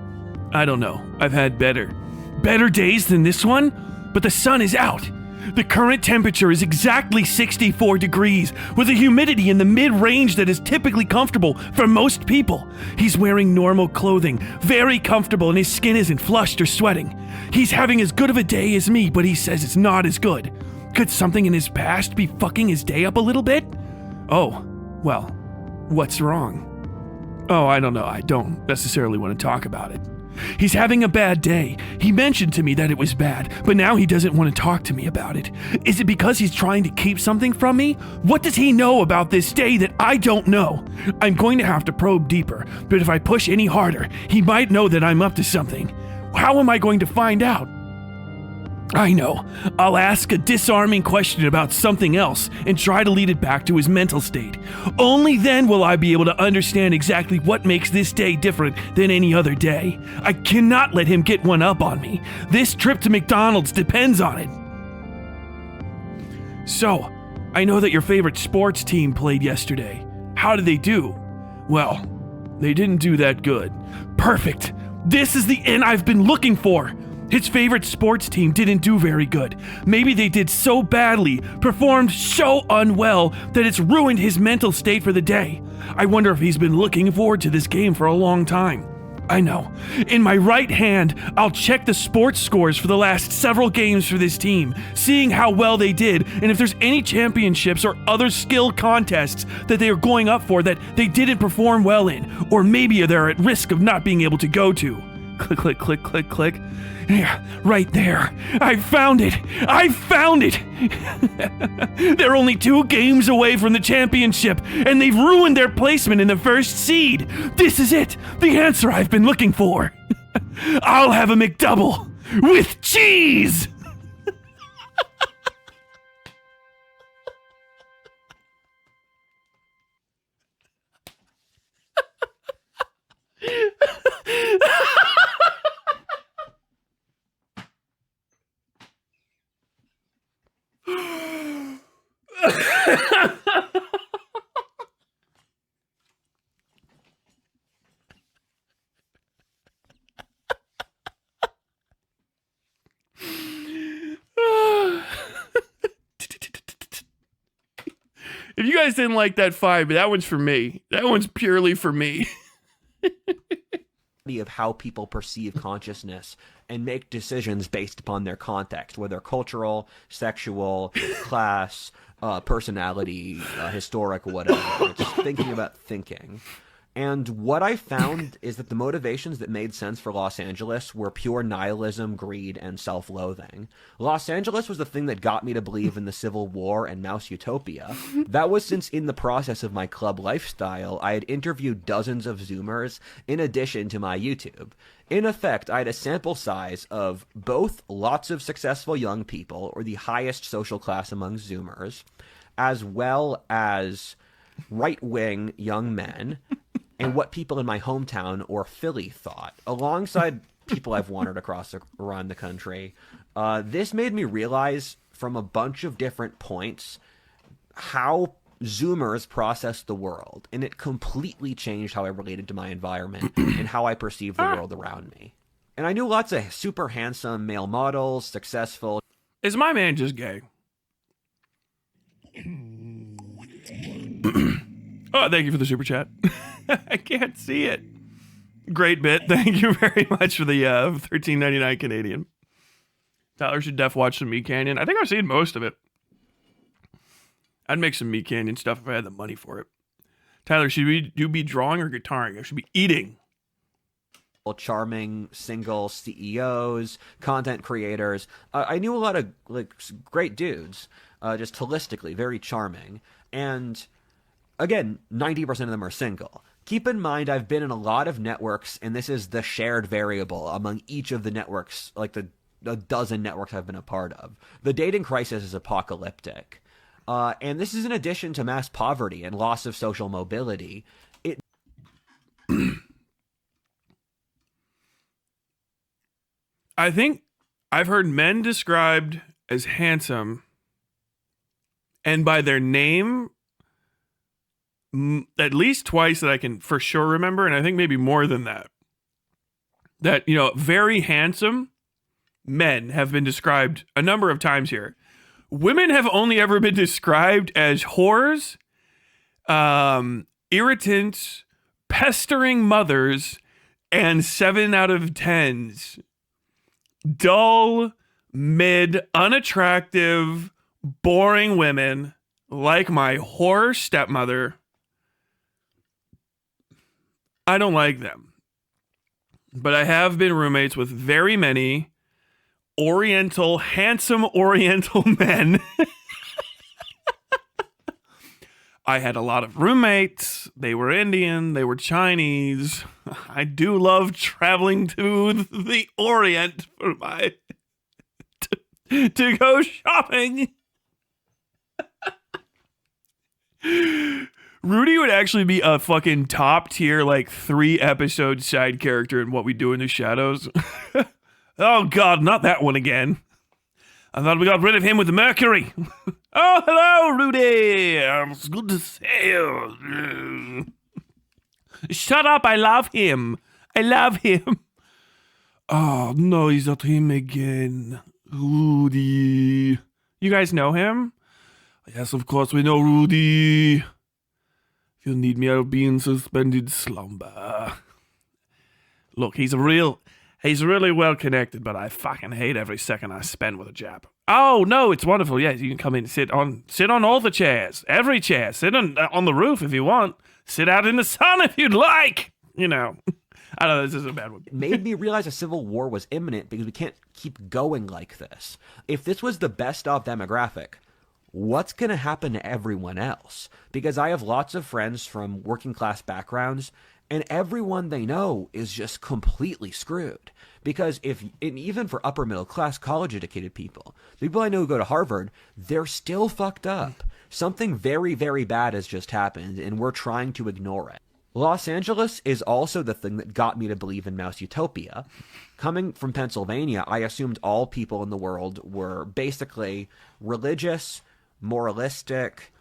I don't know. I've had better days than this one, but the sun is out. The current temperature is exactly 64 degrees, with a humidity in the mid-range that is typically comfortable for most people. He's wearing normal clothing, very comfortable, and his skin isn't flushed or sweating. He's having as good of a day as me, but he says it's not as good. Could something in his past be fucking his day up a little bit? Oh, well, what's wrong? Oh, I don't know. I don't necessarily want to talk about it. He's having a bad day. He mentioned to me that it was bad, but now he doesn't want to talk to me about it. Is it because he's trying to keep something from me? What does he know about this day that I don't know? I'm going to have to probe deeper, but if I push any harder, he might know that I'm up to something. How am I going to find out? I know. I'll ask a disarming question about something else and try to lead it back to his mental state. Only then will I be able to understand exactly what makes this day different than any other day. I cannot let him get one up on me. This trip to McDonald's depends on it. So, I know that your favorite sports team played yesterday. How did they do? Well, they didn't do that good. Perfect. This is the end I've been looking for. His favorite sports team didn't do very good. Maybe they did so badly, performed so unwell, that it's ruined his mental state for the day. I wonder if he's been looking forward to this game for a long time. I know. In my right hand, I'll check the sports scores for the last several games for this team, seeing how well they did, and if there's any championships or other skill contests that they are going up for that they didn't perform well in, or maybe they're at risk of not being able to go to. Click, click, click, click, click. Yeah, right there. I found it. I found it. They're only 2 games away from the championship, and they've ruined their placement in the first seed. This is it. The answer I've been looking for. I'll have a McDouble with cheese. If you guys didn't like that 5, that one's for me. That one's purely for me. Of how people perceive consciousness and make decisions based upon their context, whether cultural, sexual, class, personality, historic, whatever. It's thinking about thinking. And what I found is that the motivations that made sense for Los Angeles were pure nihilism, greed, and self-loathing. Los Angeles was the thing that got me to believe in the Civil War and Mouse Utopia. That was since in the process of my club lifestyle, I had interviewed dozens of Zoomers in addition to my YouTube. In effect, I had a sample size of both lots of successful young people, or the highest social class among Zoomers, as well as right-wing young men, and what people in my hometown or Philly thought, alongside people I've wandered around the country. This made me realize from a bunch of different points how Zoomers process the world, and it completely changed how I related to my environment and how I perceived the world around me. And I knew lots of super handsome male models, successful. Is my man just gay? Oh, thank you for the super chat. I can't see it. Great bit. Thank you very much for the $13.99 Canadian. Tyler should watch some Meat Canyon. I think I've seen most of it. I'd make some Meat Canyon stuff if I had the money for it. Tyler, should you be drawing or guitaring? I should be eating. Charming single CEOs, content creators. I knew a lot of great dudes, just holistically very charming. And again, 90% of them are single. Keep in mind, I've been in a lot of networks, and this is the shared variable among each of the networks, like the a dozen networks I've been a part of. The dating crisis is apocalyptic. And this is in addition to mass poverty and loss of social mobility. I think I've heard men described as handsome and by their name at least twice that I can for sure remember, and I think maybe more than that. That, very handsome men have been described a number of times here. Women have only ever been described as whores, irritants, pestering mothers, and 7 out of 10s. Dull, mid, unattractive, boring women like my whore stepmother. I don't like them. But I have been roommates with very many handsome Oriental men. I had a lot of roommates. They were Indian. They were Chinese. I do love traveling to the Orient for to go shopping. Rudy would actually be a fucking top tier, 3-episode side character in What We Do in the Shadows. Oh God, not that one again. I thought we got rid of him with the mercury. Oh, hello, Rudy. It's good to see you. Shut up, I love him. Oh, no, he's not him again. Rudy. You guys know him? Yes, of course we know Rudy. If you need me, I'll be in suspended slumber. Look, he's really well connected, but I fucking hate every second I spend with a Jap. Oh, no, it's wonderful. Yes, you can come in and sit on all the chairs. Every chair. Sit on the roof if you want. Sit out in the sun if you'd like. I know this is a bad one. It made me realize a civil war was imminent because we can't keep going like this. If this was the best of demographic, what's going to happen to everyone else? Because I have lots of friends from working class backgrounds, and everyone they know is just completely screwed. Because even for upper middle class, college educated people, the people I know who go to Harvard, they're still fucked up. Something very, very bad has just happened, and we're trying to ignore it. Los Angeles is also the thing that got me to believe in Mouse Utopia. Coming from Pennsylvania, I assumed all people in the world were basically religious, moralistic,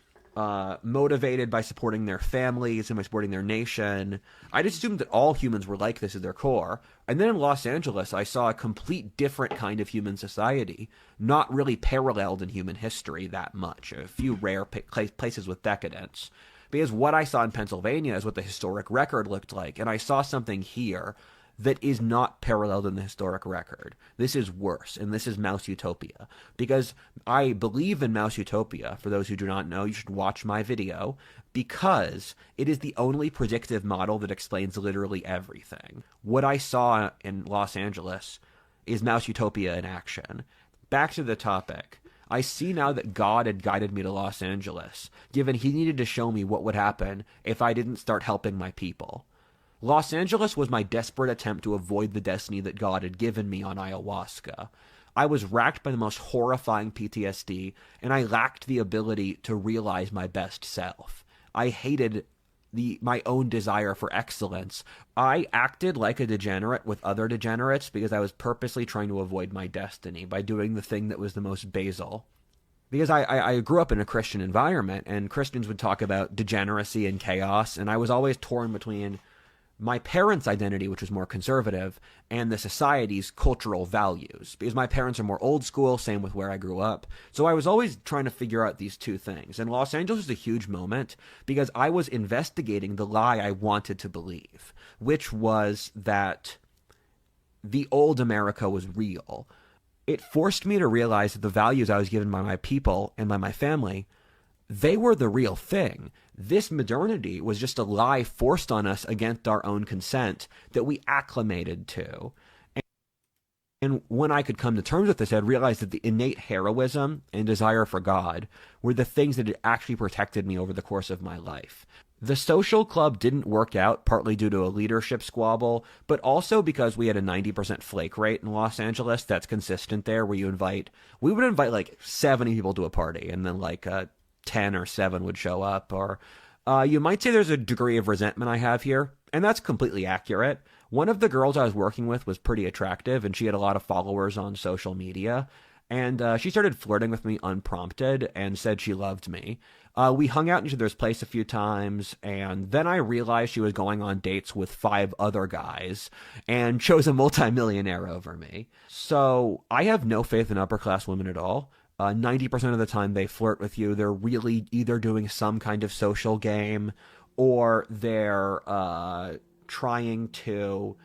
motivated by supporting their families and by supporting their nation. I just assumed that all humans were like this at their core. And then in Los Angeles, I saw a complete different kind of human society, not really paralleled in human history that much. A few rare places with decadence. Because what I saw in Pennsylvania is what the historic record looked like. And I saw something here that is not paralleled in the historic record. This is worse, and this is Mouse Utopia. Because I believe in Mouse Utopia. For those who do not know, you should watch my video, because it is the only predictive model that explains literally everything. What I saw in Los Angeles is Mouse Utopia in action. Back to the topic. I see now that God had guided me to Los Angeles, given he needed to show me what would happen if I didn't start helping my people. Los Angeles was my desperate attempt to avoid the destiny that God had given me on ayahuasca. I was racked by the most horrifying PTSD, and I lacked the ability to realize my best self. I hated my own desire for excellence. I acted like a degenerate with other degenerates because I was purposely trying to avoid my destiny by doing the thing that was the most basal. Because I grew up in a Christian environment, and Christians would talk about degeneracy and chaos, and I was always torn between my parents' identity, which was more conservative, and the society's cultural values. Because my parents are more old school, same with where I grew up. So I was always trying to figure out these two things. And Los Angeles was a huge moment because I was investigating the lie I wanted to believe, which was that the old America was real. It forced me to realize that the values I was given by my people and by my family, they were the real thing. This modernity was just a lie forced on us against our own consent that we acclimated to. And when I could come to terms with this, I'd realized that the innate heroism and desire for God were the things that had actually protected me over the course of my life. The social club didn't work out, partly due to a leadership squabble, but also because we had a 90% flake rate in Los Angeles that's consistent there, where we would invite like 70 people to a party, and then like 10 or 7 would show up. Or you might say there's a degree of resentment I have here, and that's completely accurate. One of the girls I was working with was pretty attractive, and she had a lot of followers on social media. And she started flirting with me unprompted and said she loved me. We hung out in each other's place a few times, and then I realized she was going on dates with 5 other guys and chose a multimillionaire over me. So I have no faith in upper-class women at all. 90% of the time they flirt with you, they're really either doing some kind of social game or they're trying to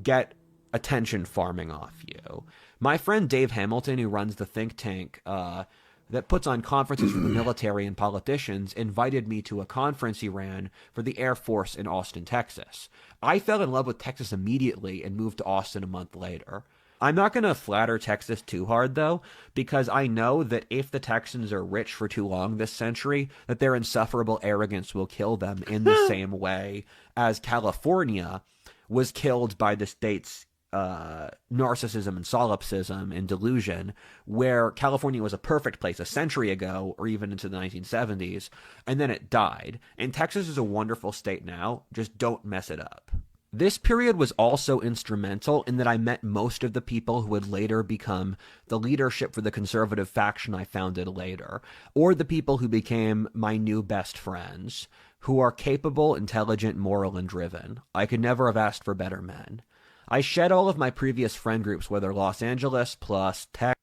get attention farming off you. My friend Dave Hamilton, who runs the think tank that puts on conferences for the military and politicians, invited me to a conference he ran for the Air Force in Austin, Texas. I fell in love with Texas immediately and moved to Austin a month later. I'm not going to flatter Texas too hard, though, because I know that if the Texans are rich for too long this century, that their insufferable arrogance will kill them in the same way as California was killed by the state's narcissism and solipsism and delusion, where California was a perfect place a century ago or even into the 1970s, and then it died. And Texas is a wonderful state now, just don't mess it up. This period was also instrumental in that I met most of the people who would later become the leadership for the conservative faction I founded later, or the people who became my new best friends, who are capable, intelligent, moral, and driven. I could never have asked for better men. I shed all of my previous friend groups, whether Los Angeles plus Texas.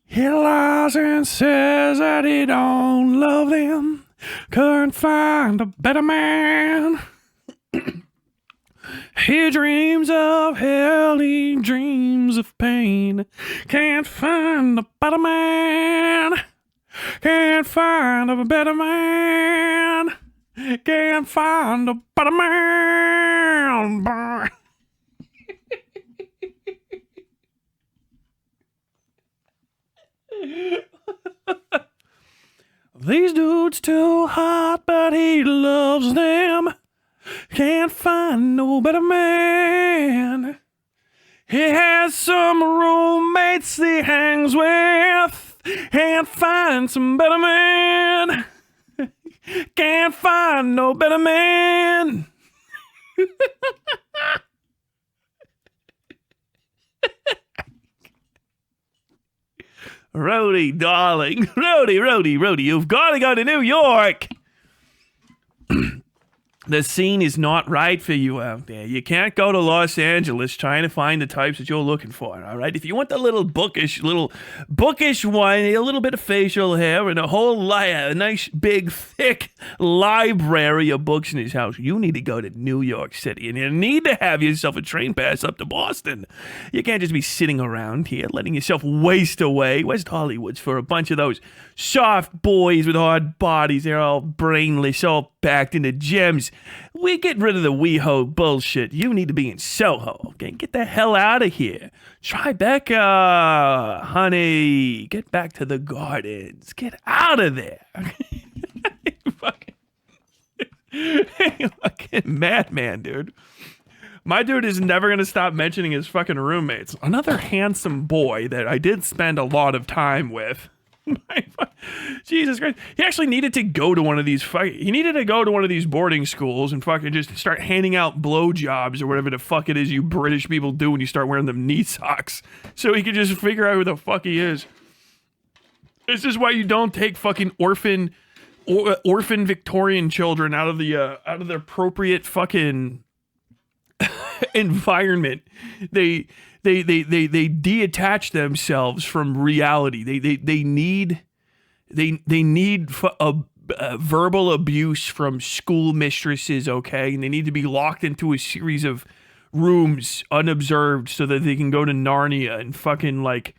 He lies and says that he don't love them. Couldn't find a better man. He dreams of hell, he dreams of pain. Can't find a better man. Can't find a better man. Can't find a better man. These dudes too hot, but he loves them. Can't find no better man. He has some roommates he hangs with. Can't find some better man. Can't find no better man. Rhodey, darling. Rhodey, you've got to go to New York. The scene is not right for you out there. You can't go to Los Angeles trying to find the types that you're looking for, all right? If you want the little bookish one, a little bit of facial hair, and a nice, big, thick library of books in his house, you need to go to New York City, and you need to have yourself a train pass up to Boston. You can't just be sitting around here letting yourself waste away. West Hollywood's for a bunch of those soft boys with hard bodies. They're all brainless, all packed into gyms. We get rid of the WeHo bullshit. You need to be in Soho, okay? Get the hell out of here. Tribeca, honey. Get back to the gardens. Get out of there. fucking madman, dude. My dude is never going to stop mentioning his fucking roommates. Another handsome boy that I did spend a lot of time with. Jesus Christ. He actually needed to go to one of these boarding schools and fucking just start handing out blowjobs or whatever the fuck it is you British people do when you start wearing them knee socks. So he could just figure out who the fuck he is. This is why you don't take fucking orphan Victorian children out of the appropriate fucking environment. They detach themselves from reality. They need verbal abuse from school mistresses, okay? And they need to be locked into a series of rooms unobserved so that they can go to Narnia and fucking like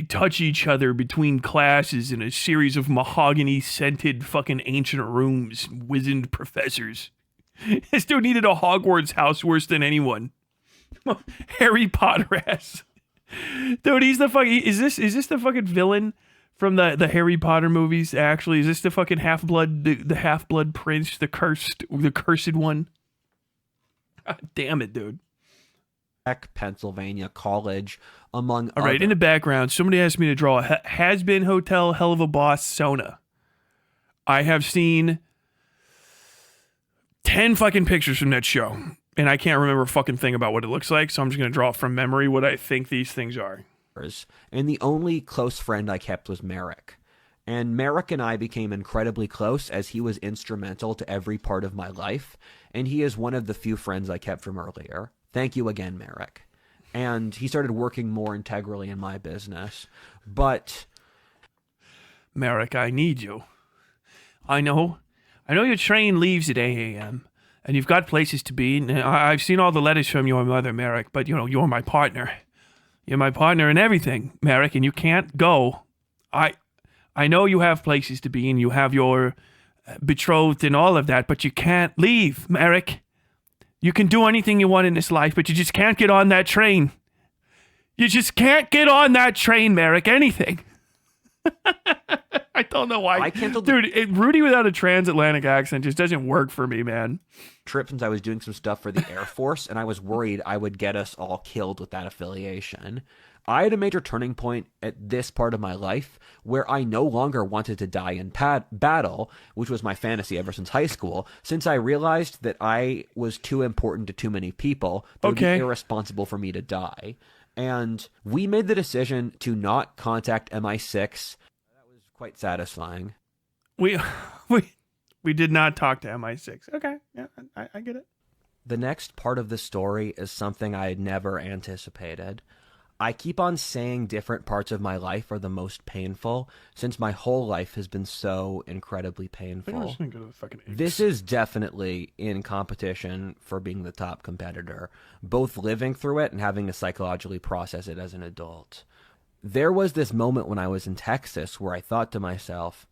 touch each other between classes in a series of mahogany scented fucking ancient rooms, wizened professors. This dude needed a Hogwarts house worse than anyone. Harry Potter ass. Dude, he's the fucking, is this the fucking villain from the Harry Potter movies? Actually, is this the fucking half-blood, the half-blood prince, the cursed one? God damn it, dude. Pennsylvania College, among All right, in the background, somebody asked me to draw a has-been hotel hell of a boss sauna. I have seen 10 fucking pictures from that show, and I can't remember a fucking thing about what it looks like, so I'm just going to draw from memory what I think these things are. And the only close friend I kept was Merrick. And Merrick and I became incredibly close as he was instrumental to every part of my life, and he is one of the few friends I kept from earlier. Thank you again, Merrick. And he started working more integrally in my business. But Merrick, I need you. I know your train leaves at 8 a.m. and you've got places to be. And I've seen all the letters from your mother, Merrick, but you're my partner. You're my partner in everything, Merrick, and you can't go. I know you have places to be and you have your betrothed and all of that, but you can't leave, Merrick. You can do anything you want in this life, but you just can't get on that train. You just can't get on that train, Merrick. Anything. I don't know why. I canceled Dude, Rudy without a transatlantic accent just doesn't work for me, man. Trip since I was doing some stuff for the Air Force, and I was worried I would get us all killed with that affiliation. I had a major turning point at this part of my life where I no longer wanted to die in battle, which was my fantasy ever since high school, since I realized that I was too important to too many people. It would be irresponsible for me to die. And we made the decision to not contact MI6. That was quite satisfying. We did not talk to MI6. Okay, yeah, I get it. The next part of the story is something I had never anticipated. I keep on saying different parts of my life are the most painful since my whole life has been so incredibly painful. This is definitely in competition for being the top competitor, both living through it and having to psychologically process it as an adult. There was this moment when I was in Texas where I thought to myself,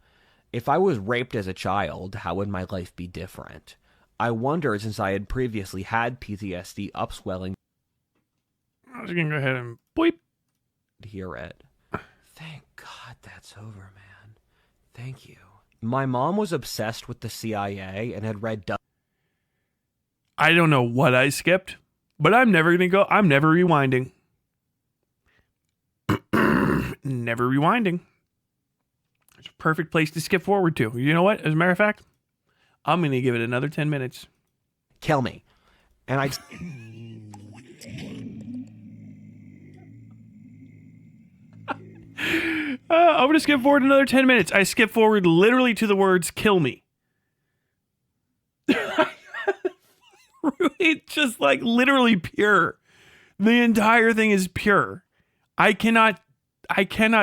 if I was raped as a child, how would my life be different? I wondered, since I had previously had PTSD upswelling, I was going to go ahead and bleep. Hear it. Thank God that's over, man. Thank you. My mom was obsessed with the CIA and had read... I don't know what I skipped, but I'm never going to go... I'm never rewinding. Never rewinding. It's a perfect place to skip forward to. You know what? As a matter of fact, I'm going to give it another 10 minutes. Kill me. And I... I'm going to skip forward another 10 minutes. I skip forward literally to the words, kill me. It's just like literally pure. The entire thing is pure. I cannot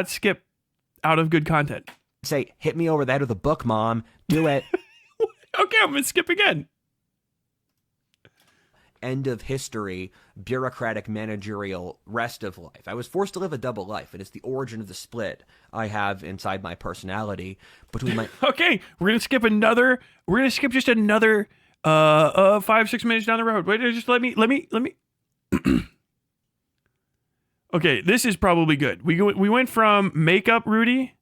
skip out of good content. Say, hit me over the head with a book, Mom. Do it. Okay, I'm going to skip again. End of history, bureaucratic, managerial, rest of life. I was forced to live a double life. It is the origin of the split I have inside my personality between my... Okay, we're going to skip just another 5-6 minutes down the road. Wait, just let me... Okay, this is probably good. We went from makeup Rudy.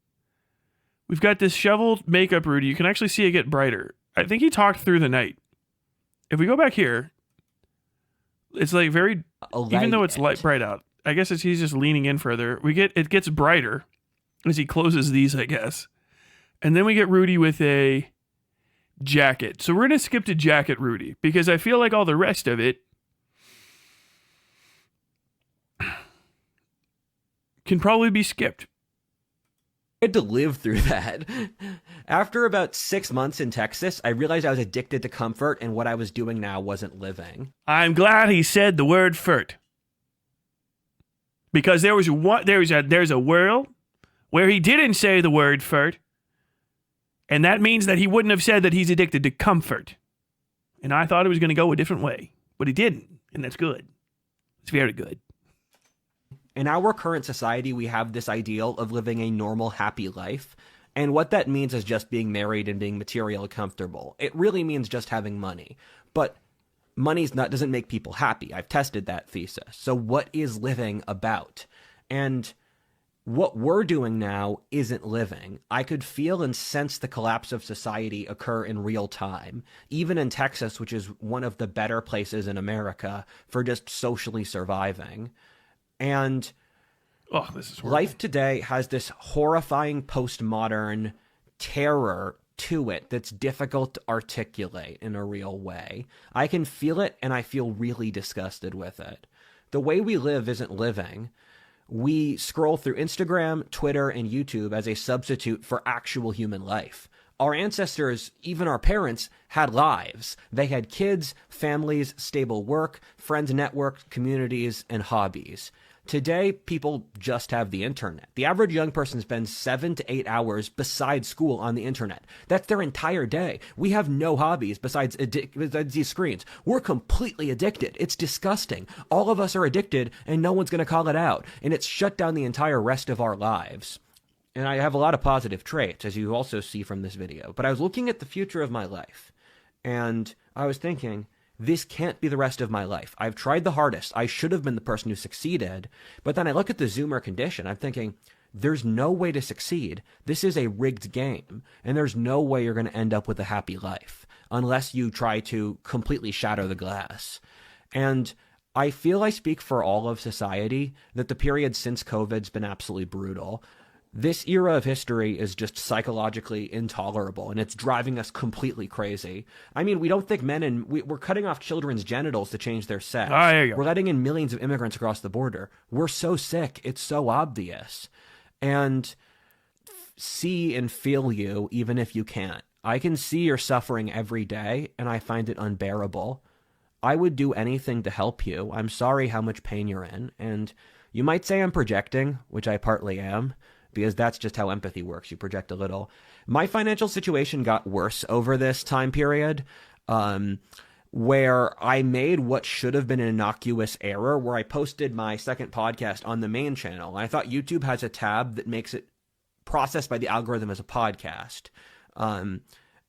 We've got this shoveled makeup Rudy. You can actually see it get brighter. I think he talked through the night. If we go back here... It's like very, even though it's light bright out, I guess he's just leaning in further. It gets brighter as he closes these, I guess. And then we get Rudy with a jacket. So we're going to skip to jacket Rudy because I feel like all the rest of it can probably be skipped. I had to live through that. After about 6 months in Texas, I realized I was addicted to comfort and what I was doing now wasn't living. I'm glad he said the word "furt," because there's a world where he didn't say the word "furt," and that means that he wouldn't have said that he's addicted to comfort. And I thought it was going to go a different way, but he didn't, and that's good. It's very good. In our current society, we have this ideal of living a normal, happy life. And what that means is just being married and being materially comfortable. It really means just having money. But doesn't make people happy. I've tested that thesis. So what is living about? And what we're doing now isn't living. I could feel and sense the collapse of society occur in real time, even in Texas, which is one of the better places in America for just socially surviving. And Oh, this is horrible. life today has this horrifying postmodern terror to it that's difficult to articulate in a real way. I can feel it, and I feel really disgusted with it. The way we live isn't living. We scroll through Instagram, Twitter, and YouTube as a substitute for actual human life. Our ancestors, even our parents, had lives. They had kids, families, stable work, friends networks, communities, and hobbies. Today, people just have the internet. The average young person spends 7 to 8 hours besides school on the internet. That's their entire day. We have no hobbies besides these screens. We're completely addicted. It's disgusting. All of us are addicted, and no one's going to call it out. And it's shut down the entire rest of our lives. And I have a lot of positive traits, as you also see from this video. But I was looking at the future of my life, and I was thinking, this can't be the rest of my life. I've tried the hardest. I should have been the person who succeeded. But then I look at the Zoomer condition. I'm thinking, there's no way to succeed. This is a rigged game. And there's no way you're going to end up with a happy life unless you try to completely shatter the glass. And I feel I speak for all of society that the period since COVID's been absolutely brutal. This era of history is just psychologically intolerable, and it's driving us completely crazy. I mean, we don't think we're cutting off children's genitals to change their sex. Ah, there you go. We're letting in millions of immigrants across the border. We're so sick. It's so obvious. And see and feel you, even if you can't. I can see your suffering every day, and I find it unbearable. I would do anything to help you. I'm sorry how much pain you're in, and you might say I'm projecting, which I partly am, because that's just how empathy works. You project a little. My financial situation got worse over this time period, where I made what should have been an innocuous error, where I posted my second podcast on the main channel. I thought YouTube has a tab that makes it processed by the algorithm as a podcast. And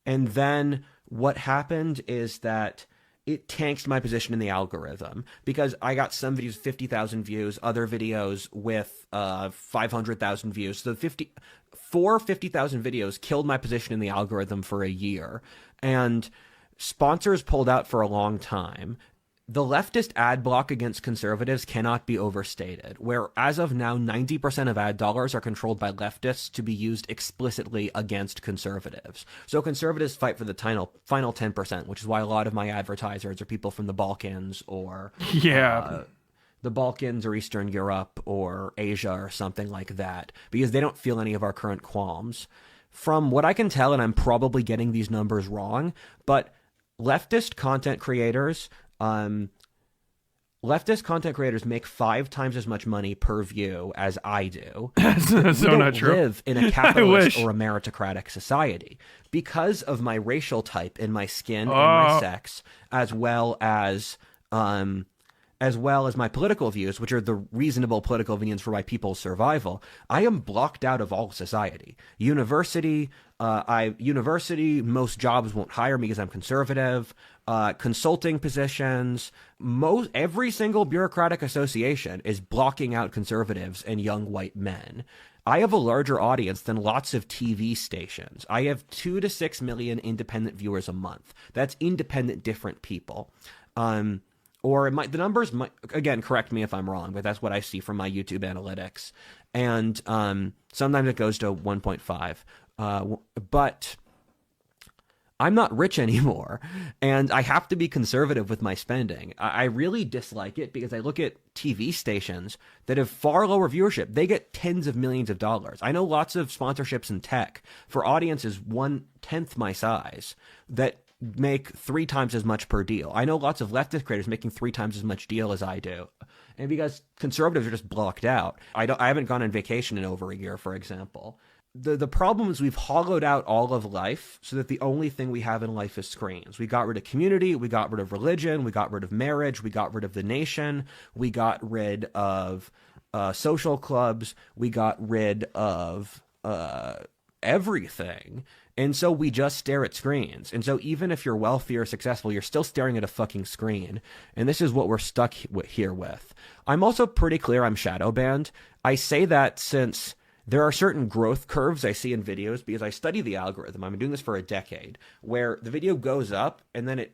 then what happened is that it tanked my position in the algorithm because I got some videos with 50,000 views, other videos with 500,000 views. So 50,000 videos killed my position in the algorithm for a year. And sponsors pulled out for a long time. The leftist ad block against conservatives cannot be overstated, where as of now, 90% of ad dollars are controlled by leftists to be used explicitly against conservatives. So conservatives fight for the final 10%, which is why a lot of my advertisers are people from the Balkans or the Balkans or Eastern Europe or Asia or something like that, because they don't feel any of our current qualms. From what I can tell, and I'm probably getting these numbers wrong, but leftist content creators make 5 times as much money per view as I do. That's so not true. We don't live in a capitalist or a meritocratic society because of my racial type and my skin and my sex, as well as my political views, which are the reasonable political opinions for my people's survival. I am blocked out of all society. University, most jobs won't hire me because I'm conservative. Consulting positions, every single bureaucratic association is blocking out conservatives and young white men. I have a larger audience than lots of TV stations. I have 2 to 6 million independent viewers a month. That's independent, different people. The numbers might, again, correct me if I'm wrong, but that's what I see from my YouTube analytics. And sometimes it goes to 1.5. But I'm not rich anymore, and I have to be conservative with my spending. I really dislike it because I look at TV stations that have far lower viewership. They get tens of millions of dollars. I know lots of sponsorships in tech for audiences 1/10 my size that make 3 times as much per deal. I know lots of leftist creators making 3 times as much deal as I do. And because conservatives are just blocked out. I haven't gone on vacation in over a year, for example. The problem is we've hollowed out all of life so that the only thing we have in life is screens. We got rid of community, we got rid of religion, we got rid of marriage, we got rid of the nation, we got rid of social clubs, we got rid of everything. And so we just stare at screens. And so even if you're wealthy or successful, you're still staring at a fucking screen. And this is what we're stuck here with. I'm also pretty clear I'm shadow banned. I say that since there are certain growth curves I see in videos because I study the algorithm. I've been doing this for a decade, where the video goes up and then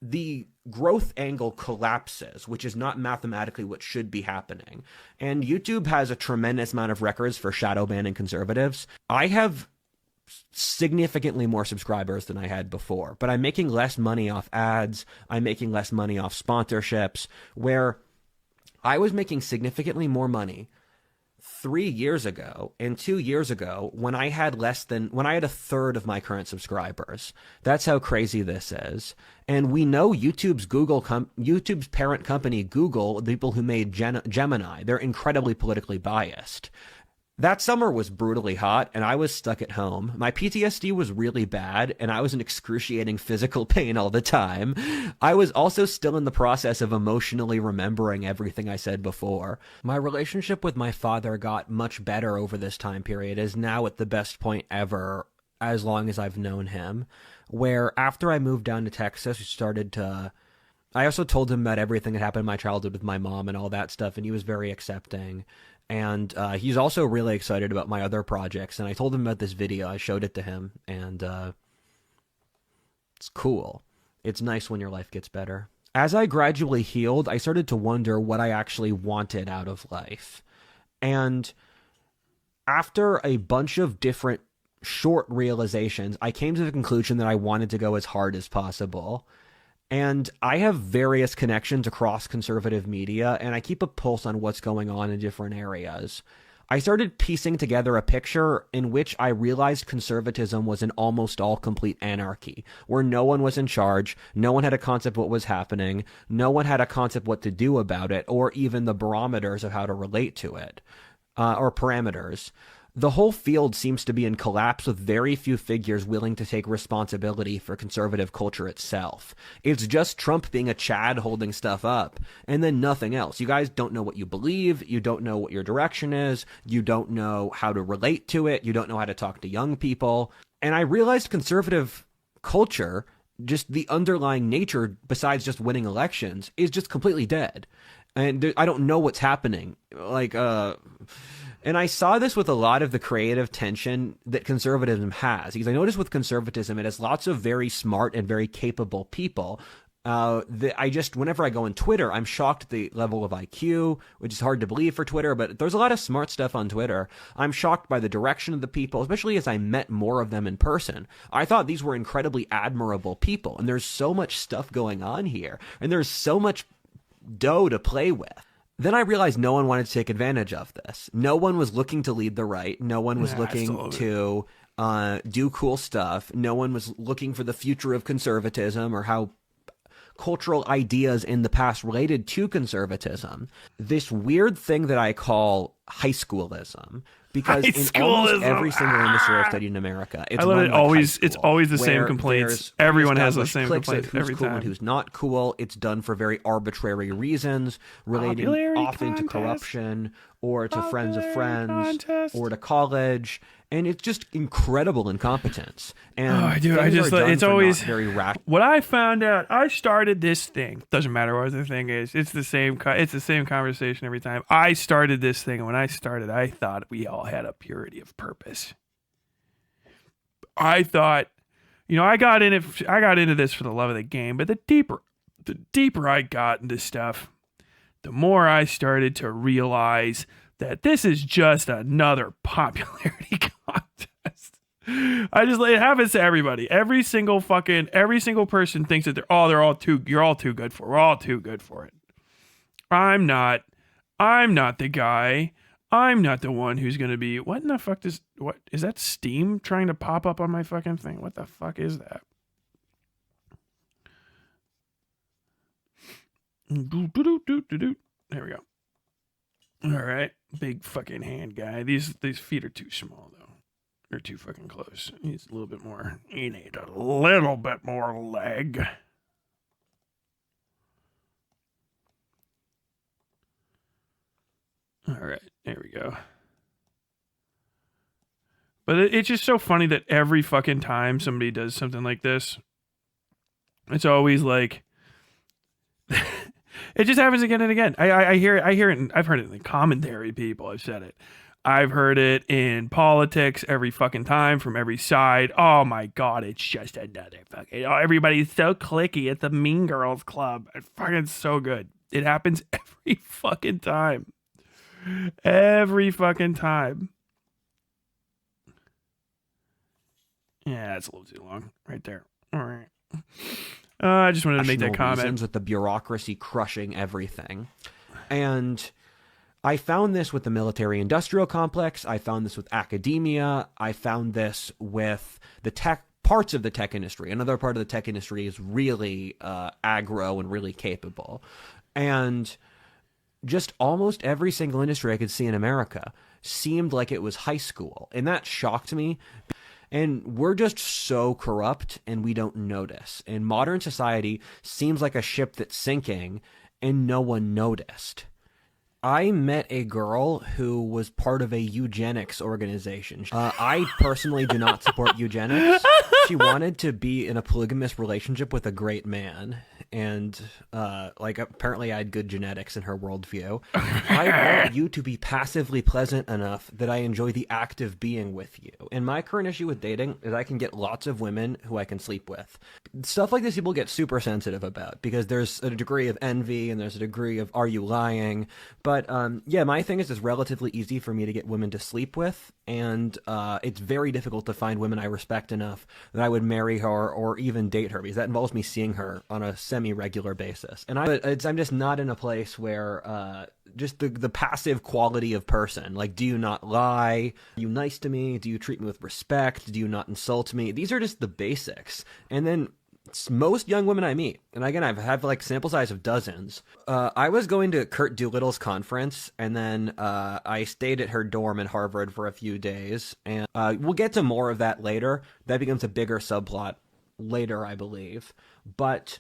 the growth angle collapses, which is not mathematically what should be happening. And YouTube has a tremendous amount of records for shadow banning conservatives. I have significantly more subscribers than I had before, but I'm making less money off ads. I'm making less money off sponsorships, where I was making significantly more money 3 years ago and 2 years ago when I had a third of my current subscribers. That's how crazy this is. And we know YouTube's parent company, Google, the people who made Gemini, they're incredibly politically biased. That summer was brutally hot, and I was stuck at home. My PTSD was really bad, and I was in excruciating physical pain all the time. I was also still in the process of emotionally remembering everything I said before. My relationship with my father got much better over this time period, is now at the best point ever, as long as I've known him, where after I moved down to Texas, I also told him about everything that happened in my childhood with my mom and all that stuff, and he was very accepting. And he's also really excited about my other projects. And I told him about this video. I showed it to him. And it's cool. It's nice when your life gets better. As I gradually healed, I started to wonder what I actually wanted out of life. And after a bunch of different short realizations, I came to the conclusion that I wanted to go as hard as possible. And I have various connections across conservative media, and I keep a pulse on what's going on in different areas. I started piecing together a picture in which I realized conservatism was an almost all complete anarchy, where no one was in charge, no one had a concept of what was happening, no one had a concept what to do about it, or even the barometers of how to relate to it, or parameters. The whole field seems to be in collapse, with very few figures willing to take responsibility for conservative culture itself. It's just Trump being a Chad holding stuff up, and then nothing else. You guys don't know what you believe, you don't know what your direction is, you don't know how to relate to it, you don't know how to talk to young people. And I realized conservative culture, just the underlying nature, besides just winning elections, is just completely dead. And I don't know what's happening. And I saw this with a lot of the creative tension that conservatism has, because I noticed with conservatism, it has lots of very smart and very capable people. Whenever I go on Twitter, I'm shocked at the level of IQ, which is hard to believe for Twitter, but there's a lot of smart stuff on Twitter. I'm shocked by the direction of the people, especially as I met more of them in person. I thought these were incredibly admirable people, and there's so much stuff going on here, and there's so much dough to play with. Then I realized no one wanted to take advantage of this. No one was looking to lead the right. No one was looking to do cool stuff. No one was looking for the future of conservatism or how cultural ideas in the past related to conservatism. This weird thing that I call high schoolism, because in almost every single industry I've studied in America, it's always the same complaints. Everyone has the same complaints every cool time. And who's not cool. It's done for very arbitrary reasons, relating often to corruption or to friends of friends or to college. And it's just incredible incompetence. And it's always very rational. What I found out, I started this thing. Doesn't matter what the thing is. It's the same conversation every time. I started this thing. And when I started, I thought we all had a purity of purpose. I thought, I got into this for the love of the game, but the deeper I got into stuff, the more I started to realize that this is just another popularity contest. It happens to everybody. Every single person thinks that you're all too good for it. We're all too good for it. I'm not the guy. I'm not the one who's going to be, what in the fuck what is that Steam trying to pop up on my fucking thing? What the fuck is that? There we go. All right, big fucking hand guy. These feet are too small though. They're too fucking close. He's a little bit more. You need a little bit more leg. All right, there we go. But it's just so funny that every fucking time somebody does something like this, it's always like It just happens again and again. I hear it. I've heard it in the commentary. People have said it. I've heard it in politics every fucking time from every side. Oh my God, it's just another fucking. Oh, everybody's so cliquey. It's a Mean Girls Club. It's fucking so good. It happens every fucking time. Every fucking time. Yeah, that's a little too long right there. All right. I just wanted to make that comment. With the bureaucracy crushing everything. And I found this with the military-industrial complex. I found this with academia. I found this with the tech parts of the tech industry. Another part of the tech industry is really aggro and really capable. And just almost every single industry I could see in America seemed like it was high school. And that shocked me. And we're just so corrupt and we don't notice. And modern society seems like a ship that's sinking and no one noticed. I met a girl who was part of a eugenics organization. I personally do not support eugenics. She wanted to be in a polygamous relationship with a great man. And apparently I had good genetics in her worldview. I want you to be passively pleasant enough that I enjoy the act of being with you. And my current issue with dating is I can get lots of women who I can sleep with. Stuff like this people get super sensitive about because there's a degree of envy and there's a degree of are you lying? But my thing is it's relatively easy for me to get women to sleep with. And it's very difficult to find women I respect enough that I would marry her or even date her because that involves me seeing her on a semi-regular basis. And I'm just not in a place where just the passive quality of person, like, do you not lie? Are you nice to me? Do you treat me with respect? Do you not insult me? These are just the basics. And then most young women I meet, and again, I've had like sample size of dozens. I was going to Kurt Doolittle's conference, and then I stayed at her dorm in Harvard for a few days, and we'll get to more of that later. That becomes a bigger subplot later, I believe. But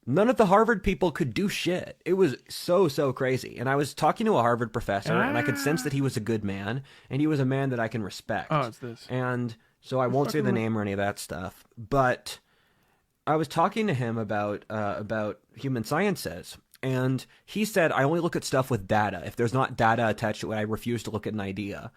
none of the Harvard people could do shit. It was so crazy. And I was talking to a Harvard professor, and I could sense that he was a good man, and he was a man that I can respect. Oh, it's this. And so I won't say the name or any of that stuff, but I was talking to him about human sciences, and he said, I only look at stuff with data. If there's not data attached to it, I refuse to look at an idea.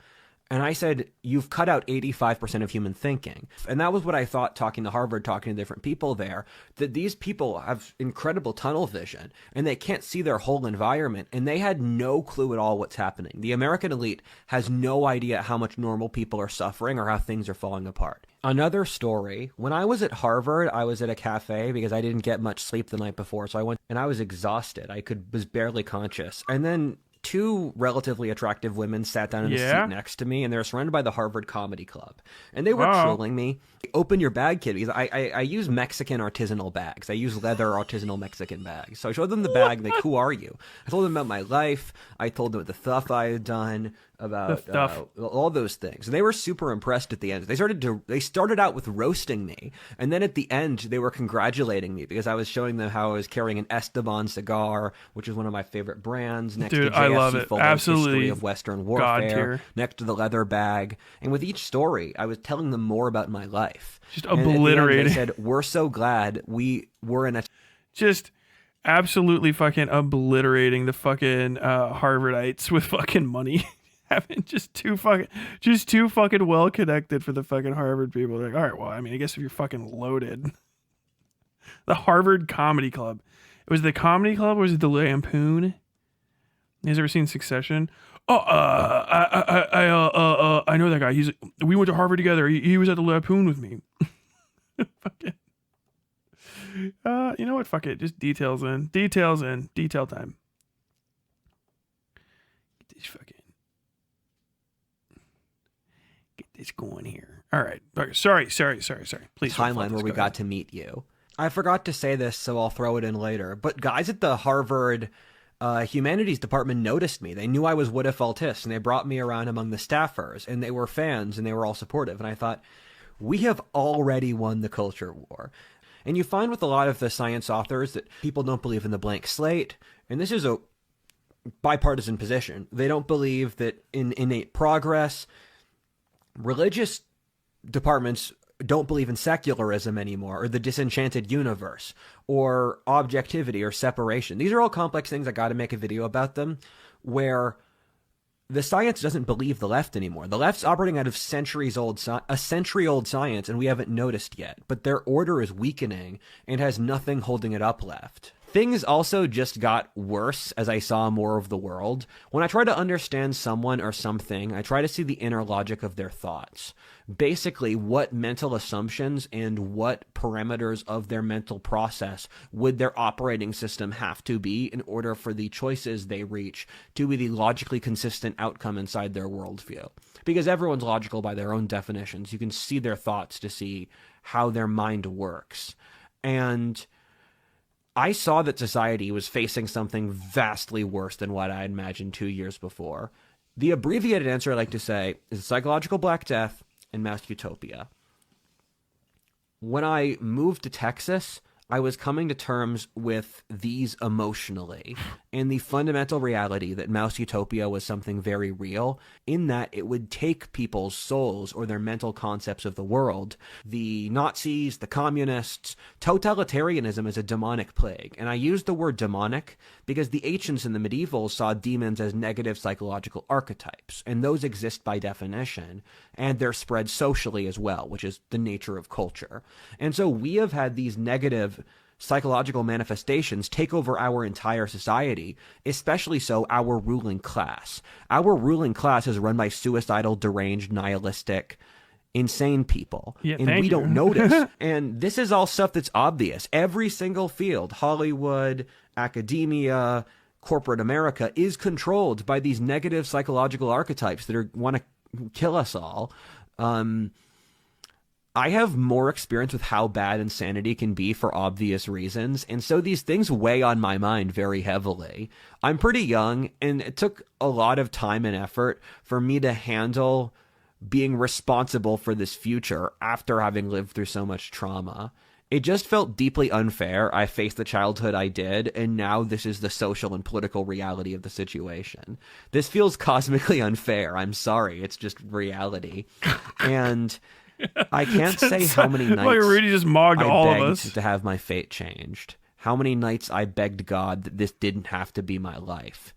And I said, you've cut out 85% of human thinking. And that was what I thought talking to Harvard, talking to different people there, that these people have incredible tunnel vision and they can't see their whole environment. And they had no clue at all what's happening. The American elite has no idea how much normal people are suffering or how things are falling apart. Another story, when I was at Harvard, I was at a cafe because I didn't get much sleep the night before. So I went and I was exhausted. Was barely conscious. And then two relatively attractive women sat down in the seat next to me, and they were surrounded by the Harvard Comedy Club. And they were trolling me. Open your bag, kid, because I use Mexican artisanal bags. I use leather artisanal Mexican bags. So I showed them the bag, like, who are you? I told them about my life. I told them the stuff I had done, about all those things. And they were super impressed at the end. They started out with roasting me, and then at the end they were congratulating me because I was showing them how I was carrying an Esteban cigar, which is one of my favorite brands, next to JFC Full's History of Western Warfare, next to the leather bag. And with each story, I was telling them more about my life. Just obliterating. They said, we're so glad we were in a... Just absolutely fucking obliterating the fucking Harvardites with fucking money. Having just too fucking well connected for the fucking Harvard people. They're like, all right, well, I mean, I guess if you're fucking loaded. The Harvard Comedy Club. It was the Comedy Club or was it the Lampoon? You guys ever seen Succession? Oh, I know that guy. We went to Harvard together. He was at the Lampoon with me. Fucking. You know what? Fuck it. Just detail time. Get this going here. All right. Okay. Sorry. Please. Timeline where we got to meet you. I forgot to say this, so I'll throw it in later. But guys at the Harvard humanities department noticed me. They knew I was WhatIfAltHist, and they brought me around among the staffers, and they were fans, and they were all supportive. And I thought, we have already won the culture war. And you find with a lot of the science authors that people don't believe in the blank slate, and this is a bipartisan position. They don't believe that in innate progress. Religious departments don't believe in secularism anymore, or the disenchanted universe, or objectivity or separation. These are all complex things. I got to make a video about them, where the science doesn't believe the left anymore. The left's operating out of a century-old science, and we haven't noticed yet. But their order is weakening and has nothing holding it up left. Things also just got worse as I saw more of the world. When I try to understand someone or something, I try to see the inner logic of their thoughts. Basically, what mental assumptions and what parameters of their mental process would their operating system have to be in order for the choices they reach to be the logically consistent outcome inside their worldview. Because everyone's logical by their own definitions. You can see their thoughts to see how their mind works. And I saw that society was facing something vastly worse than what I had imagined 2 years before. The abbreviated answer I like to say is psychological Black Death and mass utopia. When I moved to Texas, I was coming to terms with these emotionally and the fundamental reality that mouse utopia was something very real, in that it would take people's souls or their mental concepts of the world. The Nazis, the communists, totalitarianism is a demonic plague. And I use the word demonic because the ancients and the medievals saw demons as negative psychological archetypes, and those exist by definition, and they're spread socially as well, which is the nature of culture. And so we have had these negative psychological manifestations take over our entire society, especially so our ruling class. Our ruling class is run by suicidal, deranged, nihilistic, insane people. Yeah, and we don't notice. And this is all stuff that's obvious. Every single field, Hollywood, academia, corporate America, is controlled by these negative psychological archetypes that want to kill us all. I have more experience with how bad insanity can be for obvious reasons, and so these things weigh on my mind very heavily. I'm pretty young, and it took a lot of time and effort for me to handle being responsible for this future after having lived through so much trauma. It just felt deeply unfair. I faced the childhood I did, and now this is the social and political reality of the situation. This feels cosmically unfair. I'm sorry. It's just reality. And I can't say how many nights like Rudy just mogged all I of begged us to have my fate changed. How many nights I begged God that this didn't have to be my life.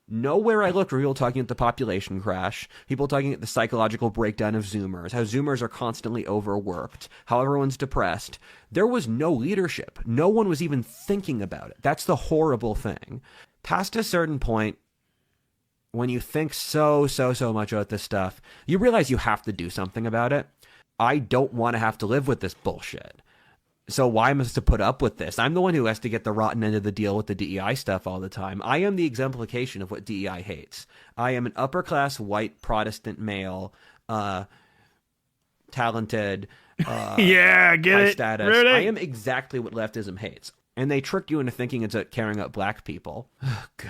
Nowhere I looked were people talking at the population crash, people talking at the psychological breakdown of Zoomers, how Zoomers are constantly overworked, how everyone's depressed. There was no leadership. No one was even thinking about it. That's the horrible thing. Past a certain point, when you think so much about this stuff, you realize you have to do something about it. I don't want to have to live with this bullshit. So why am I supposed to put up with this? I'm the one who has to get the rotten end of the deal with the DEI stuff all the time. I am the exemplification of what DEI hates. I am an upper-class, white, Protestant male, talented, yeah, get high it, status. Rudy. I am exactly what leftism hates. And they tricked you into thinking it's caring about black people. Oh, God.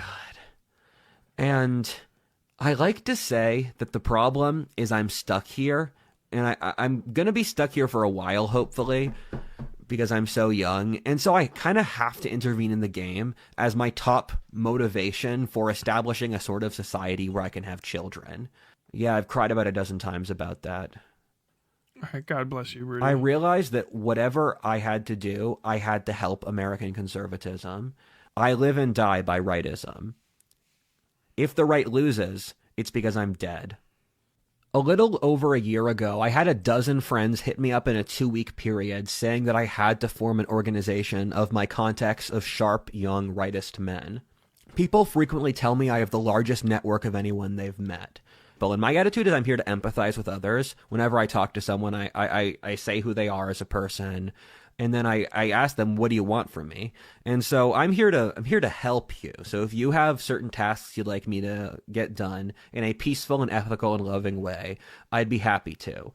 And I like to say that the problem is I'm stuck here. And I'm going to be stuck here for a while, hopefully, because I'm so young. And so I kind of have to intervene in the game as my top motivation for establishing a sort of society where I can have children. Yeah, I've cried about a dozen times about that. All right, God bless you, Rudy. I realized that whatever I had to do, I had to help American conservatism. I live and die by rightism. If the right loses, it's because I'm dead. A little over a year ago, I had a dozen friends hit me up in a 2-week period saying that I had to form an organization of my contacts of sharp, young, rightist men. People frequently tell me I have the largest network of anyone they've met. But my attitude is I'm here to empathize with others. Whenever I talk to someone, I say who they are as a person. And then I ask them, what do you want from me? And so I'm here to help you. So if you have certain tasks you'd like me to get done in a peaceful and ethical and loving way, I'd be happy to.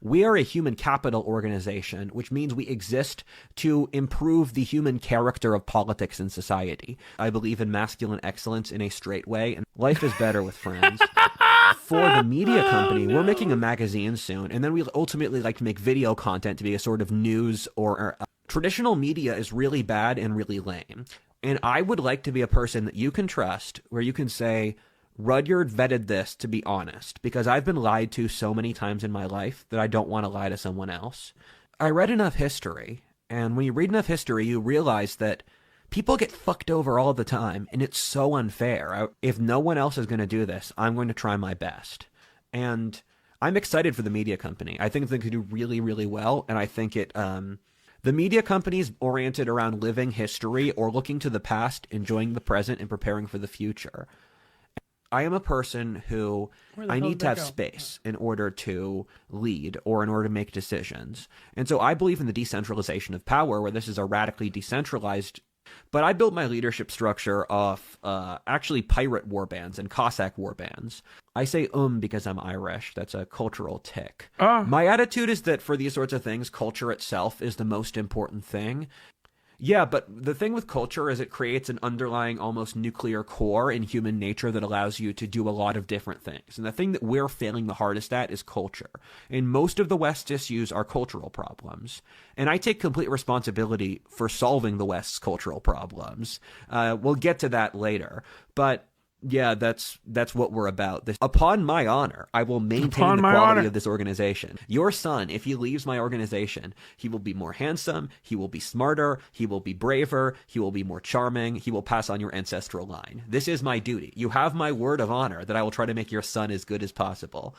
We are a human capital organization, which means we exist to improve the human character of politics and society. I believe in masculine excellence in a straight way, and life is better with friends. For the media company, we're making a magazine soon, and then we ultimately like to make video content to be a sort of news or traditional media is really bad and really lame. And I would like to be a person that you can trust, where you can say, Rudyard vetted this to be honest, because I've been lied to so many times in my life that I don't want to lie to someone else. I read enough history, and when you read enough history, you realize that people get fucked over all the time, and it's so unfair. If no one else is going to do this, I'm going to try my best. And I'm excited for the media company. I think they could do really, really well, and I think the media companies oriented around living history or looking to the past, enjoying the present, and preparing for the future. I am a person who I need to have space in order to lead or in order to make decisions. And so I believe in the decentralization of power, where this is a radically decentralized. But I built my leadership structure off actually pirate warbands and Cossack warbands. I say because I'm Irish. That's a cultural tick. My attitude is that for these sorts of things, culture itself is the most important thing. Yeah, but the thing with culture is it creates an underlying almost nuclear core in human nature that allows you to do a lot of different things. And the thing that we're failing the hardest at is culture. And most of the West's issues are cultural problems. And I take complete responsibility for solving the West's cultural problems. We'll get to that later. But yeah, that's what we're about. Upon my honor, I will maintain the quality of this organization. Your son, if he leaves my organization, he will be more handsome, he will be smarter, he will be braver, he will be more charming, he will pass on your ancestral line. This is my duty. You have my word of honor that I will try to make your son as good as possible.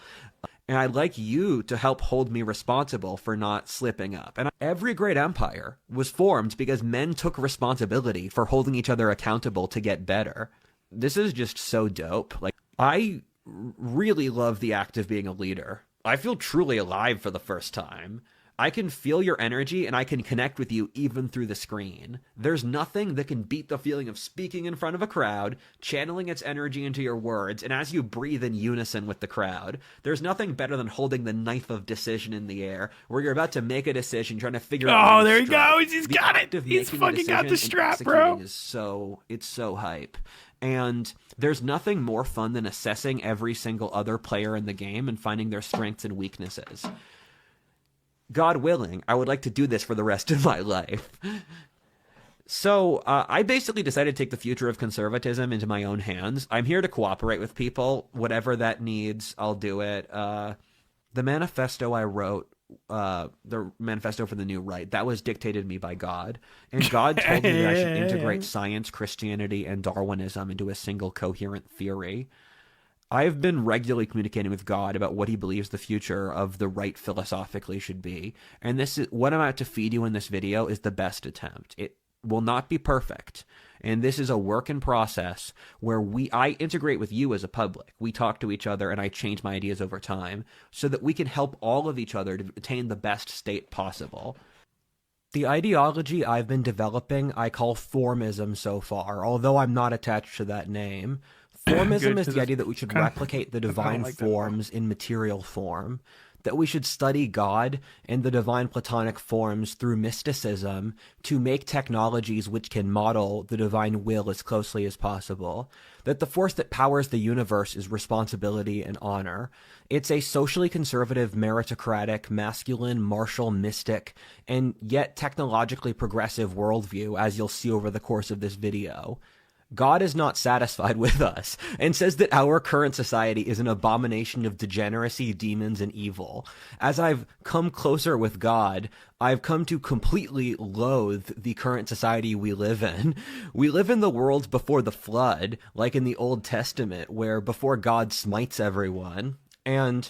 And I'd like you to help hold me responsible for not slipping up. And every great empire was formed because men took responsibility for holding each other accountable to get better. This is just so dope. Like, I really love the act of being a leader. I feel truly alive for the first time. I can feel your energy and I can connect with you even through the screen. There's nothing that can beat the feeling of speaking in front of a crowd, channeling its energy into your words, and as you breathe in unison with the crowd, there's nothing better than holding the knife of decision in the air, where you're about to make a decision, trying to figure out. Oh, there he goes. He's got it. He's fucking got the strap, bro. It's so hype. And there's nothing more fun than assessing every single other player in the game and finding their strengths and weaknesses. God willing, I would like to do this for the rest of my life. So I basically decided to take the future of conservatism into my own hands. I'm here to cooperate with people. Whatever that needs, I'll do it. The manifesto I wrote, the manifesto for the new right, that was dictated to me by God. And God told me that I should integrate science, Christianity, and Darwinism into a single coherent theory. I've been regularly communicating with God about what he believes the future of the right philosophically should be. And this is what I'm about to feed you in this video is the best attempt. It will not be perfect. And this is a work in process where I integrate with you as a public. We talk to each other and I change my ideas over time so that we can help all of each other to attain the best state possible. The ideology I've been developing I call formism so far, although I'm not attached to that name. Formism is the idea that we should replicate the divine forms in material form, that we should study God and the divine platonic forms through mysticism to make technologies which can model the divine will as closely as possible, that the force that powers the universe is responsibility and honor. It's a socially conservative, meritocratic, masculine, martial, mystic, and yet technologically progressive worldview, as you'll see over the course of this video. God is not satisfied with us and says that our current society is an abomination of degeneracy, demons, and evil. As I've come closer with God, I've come to completely loathe the current society we live in. We live in the world before the flood, like in the Old Testament, where before God smites everyone. And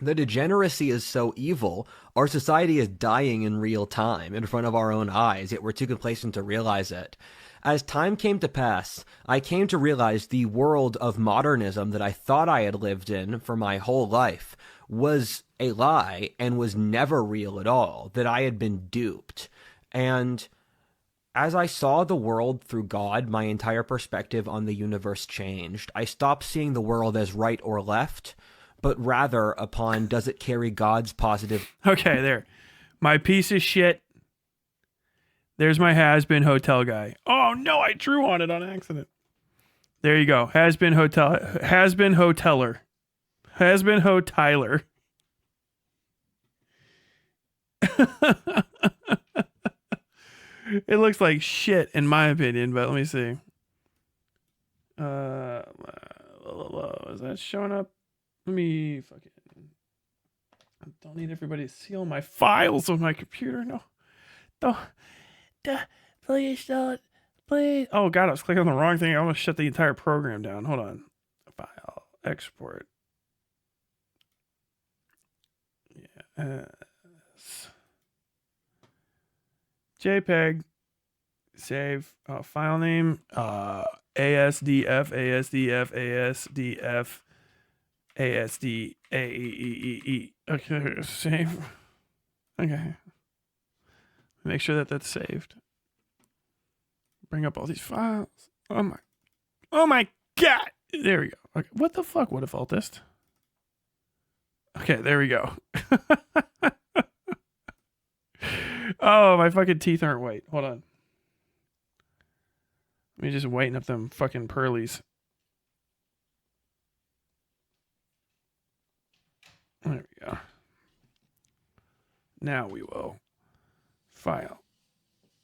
the degeneracy is so evil, our society is dying in real time in front of our own eyes, yet we're too complacent to realize it. As time came to pass, I came to realize the world of modernism that I thought I had lived in for my whole life was a lie and was never real at all, that I had been duped. And as I saw the world through God, my entire perspective on the universe changed. I stopped seeing the world as right or left, but rather upon does it carry God's positive... Okay, there. My piece of shit. There's my has-been hotel guy. Oh, no, I drew on it on accident. There you go. Has-been hoteler. Has-been hoteler. It looks like shit, in my opinion, but let me see. is that showing up? Let me fucking. I don't need everybody to see all my files on my computer. No. Don't. Please don't. Please. Oh, God, I was clicking on the wrong thing. I almost shut the entire program down. Hold on. File. Export. Yes. JPEG. Save. File name. ASDF. ASD AEEE. Okay, save. Okay. Make sure that that's saved. Bring up all these files. Oh my God. There we go. Okay. What the fuck? WhatIfAltHist? Okay, there we go. Oh, my fucking teeth aren't white. Hold on. Let me just whiten up them fucking pearlies. There we go. Now we will file,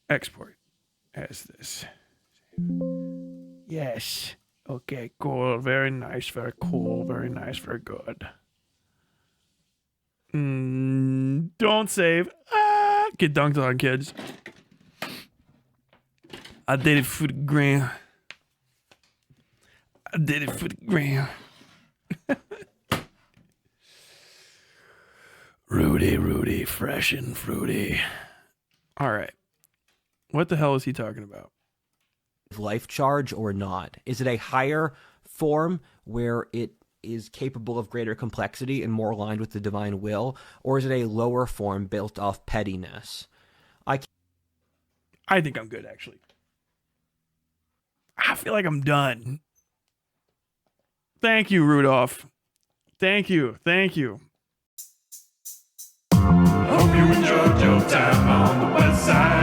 export as this. Yes. Okay, cool. Very nice. Very cool. Very nice. Very good. Don't save. Get dunked on, kids. I did it for the gram. I did it for the gram. Rudy, fresh and fruity. All right. What the hell is he talking about? Life charge or not? Is it a higher form where it is capable of greater complexity and more aligned with the divine will? Or is it a lower form built off pettiness? I think I'm good, actually. I feel like I'm done. Thank you, Rudolph. Thank you. Hope you enjoyed your time on the Westside.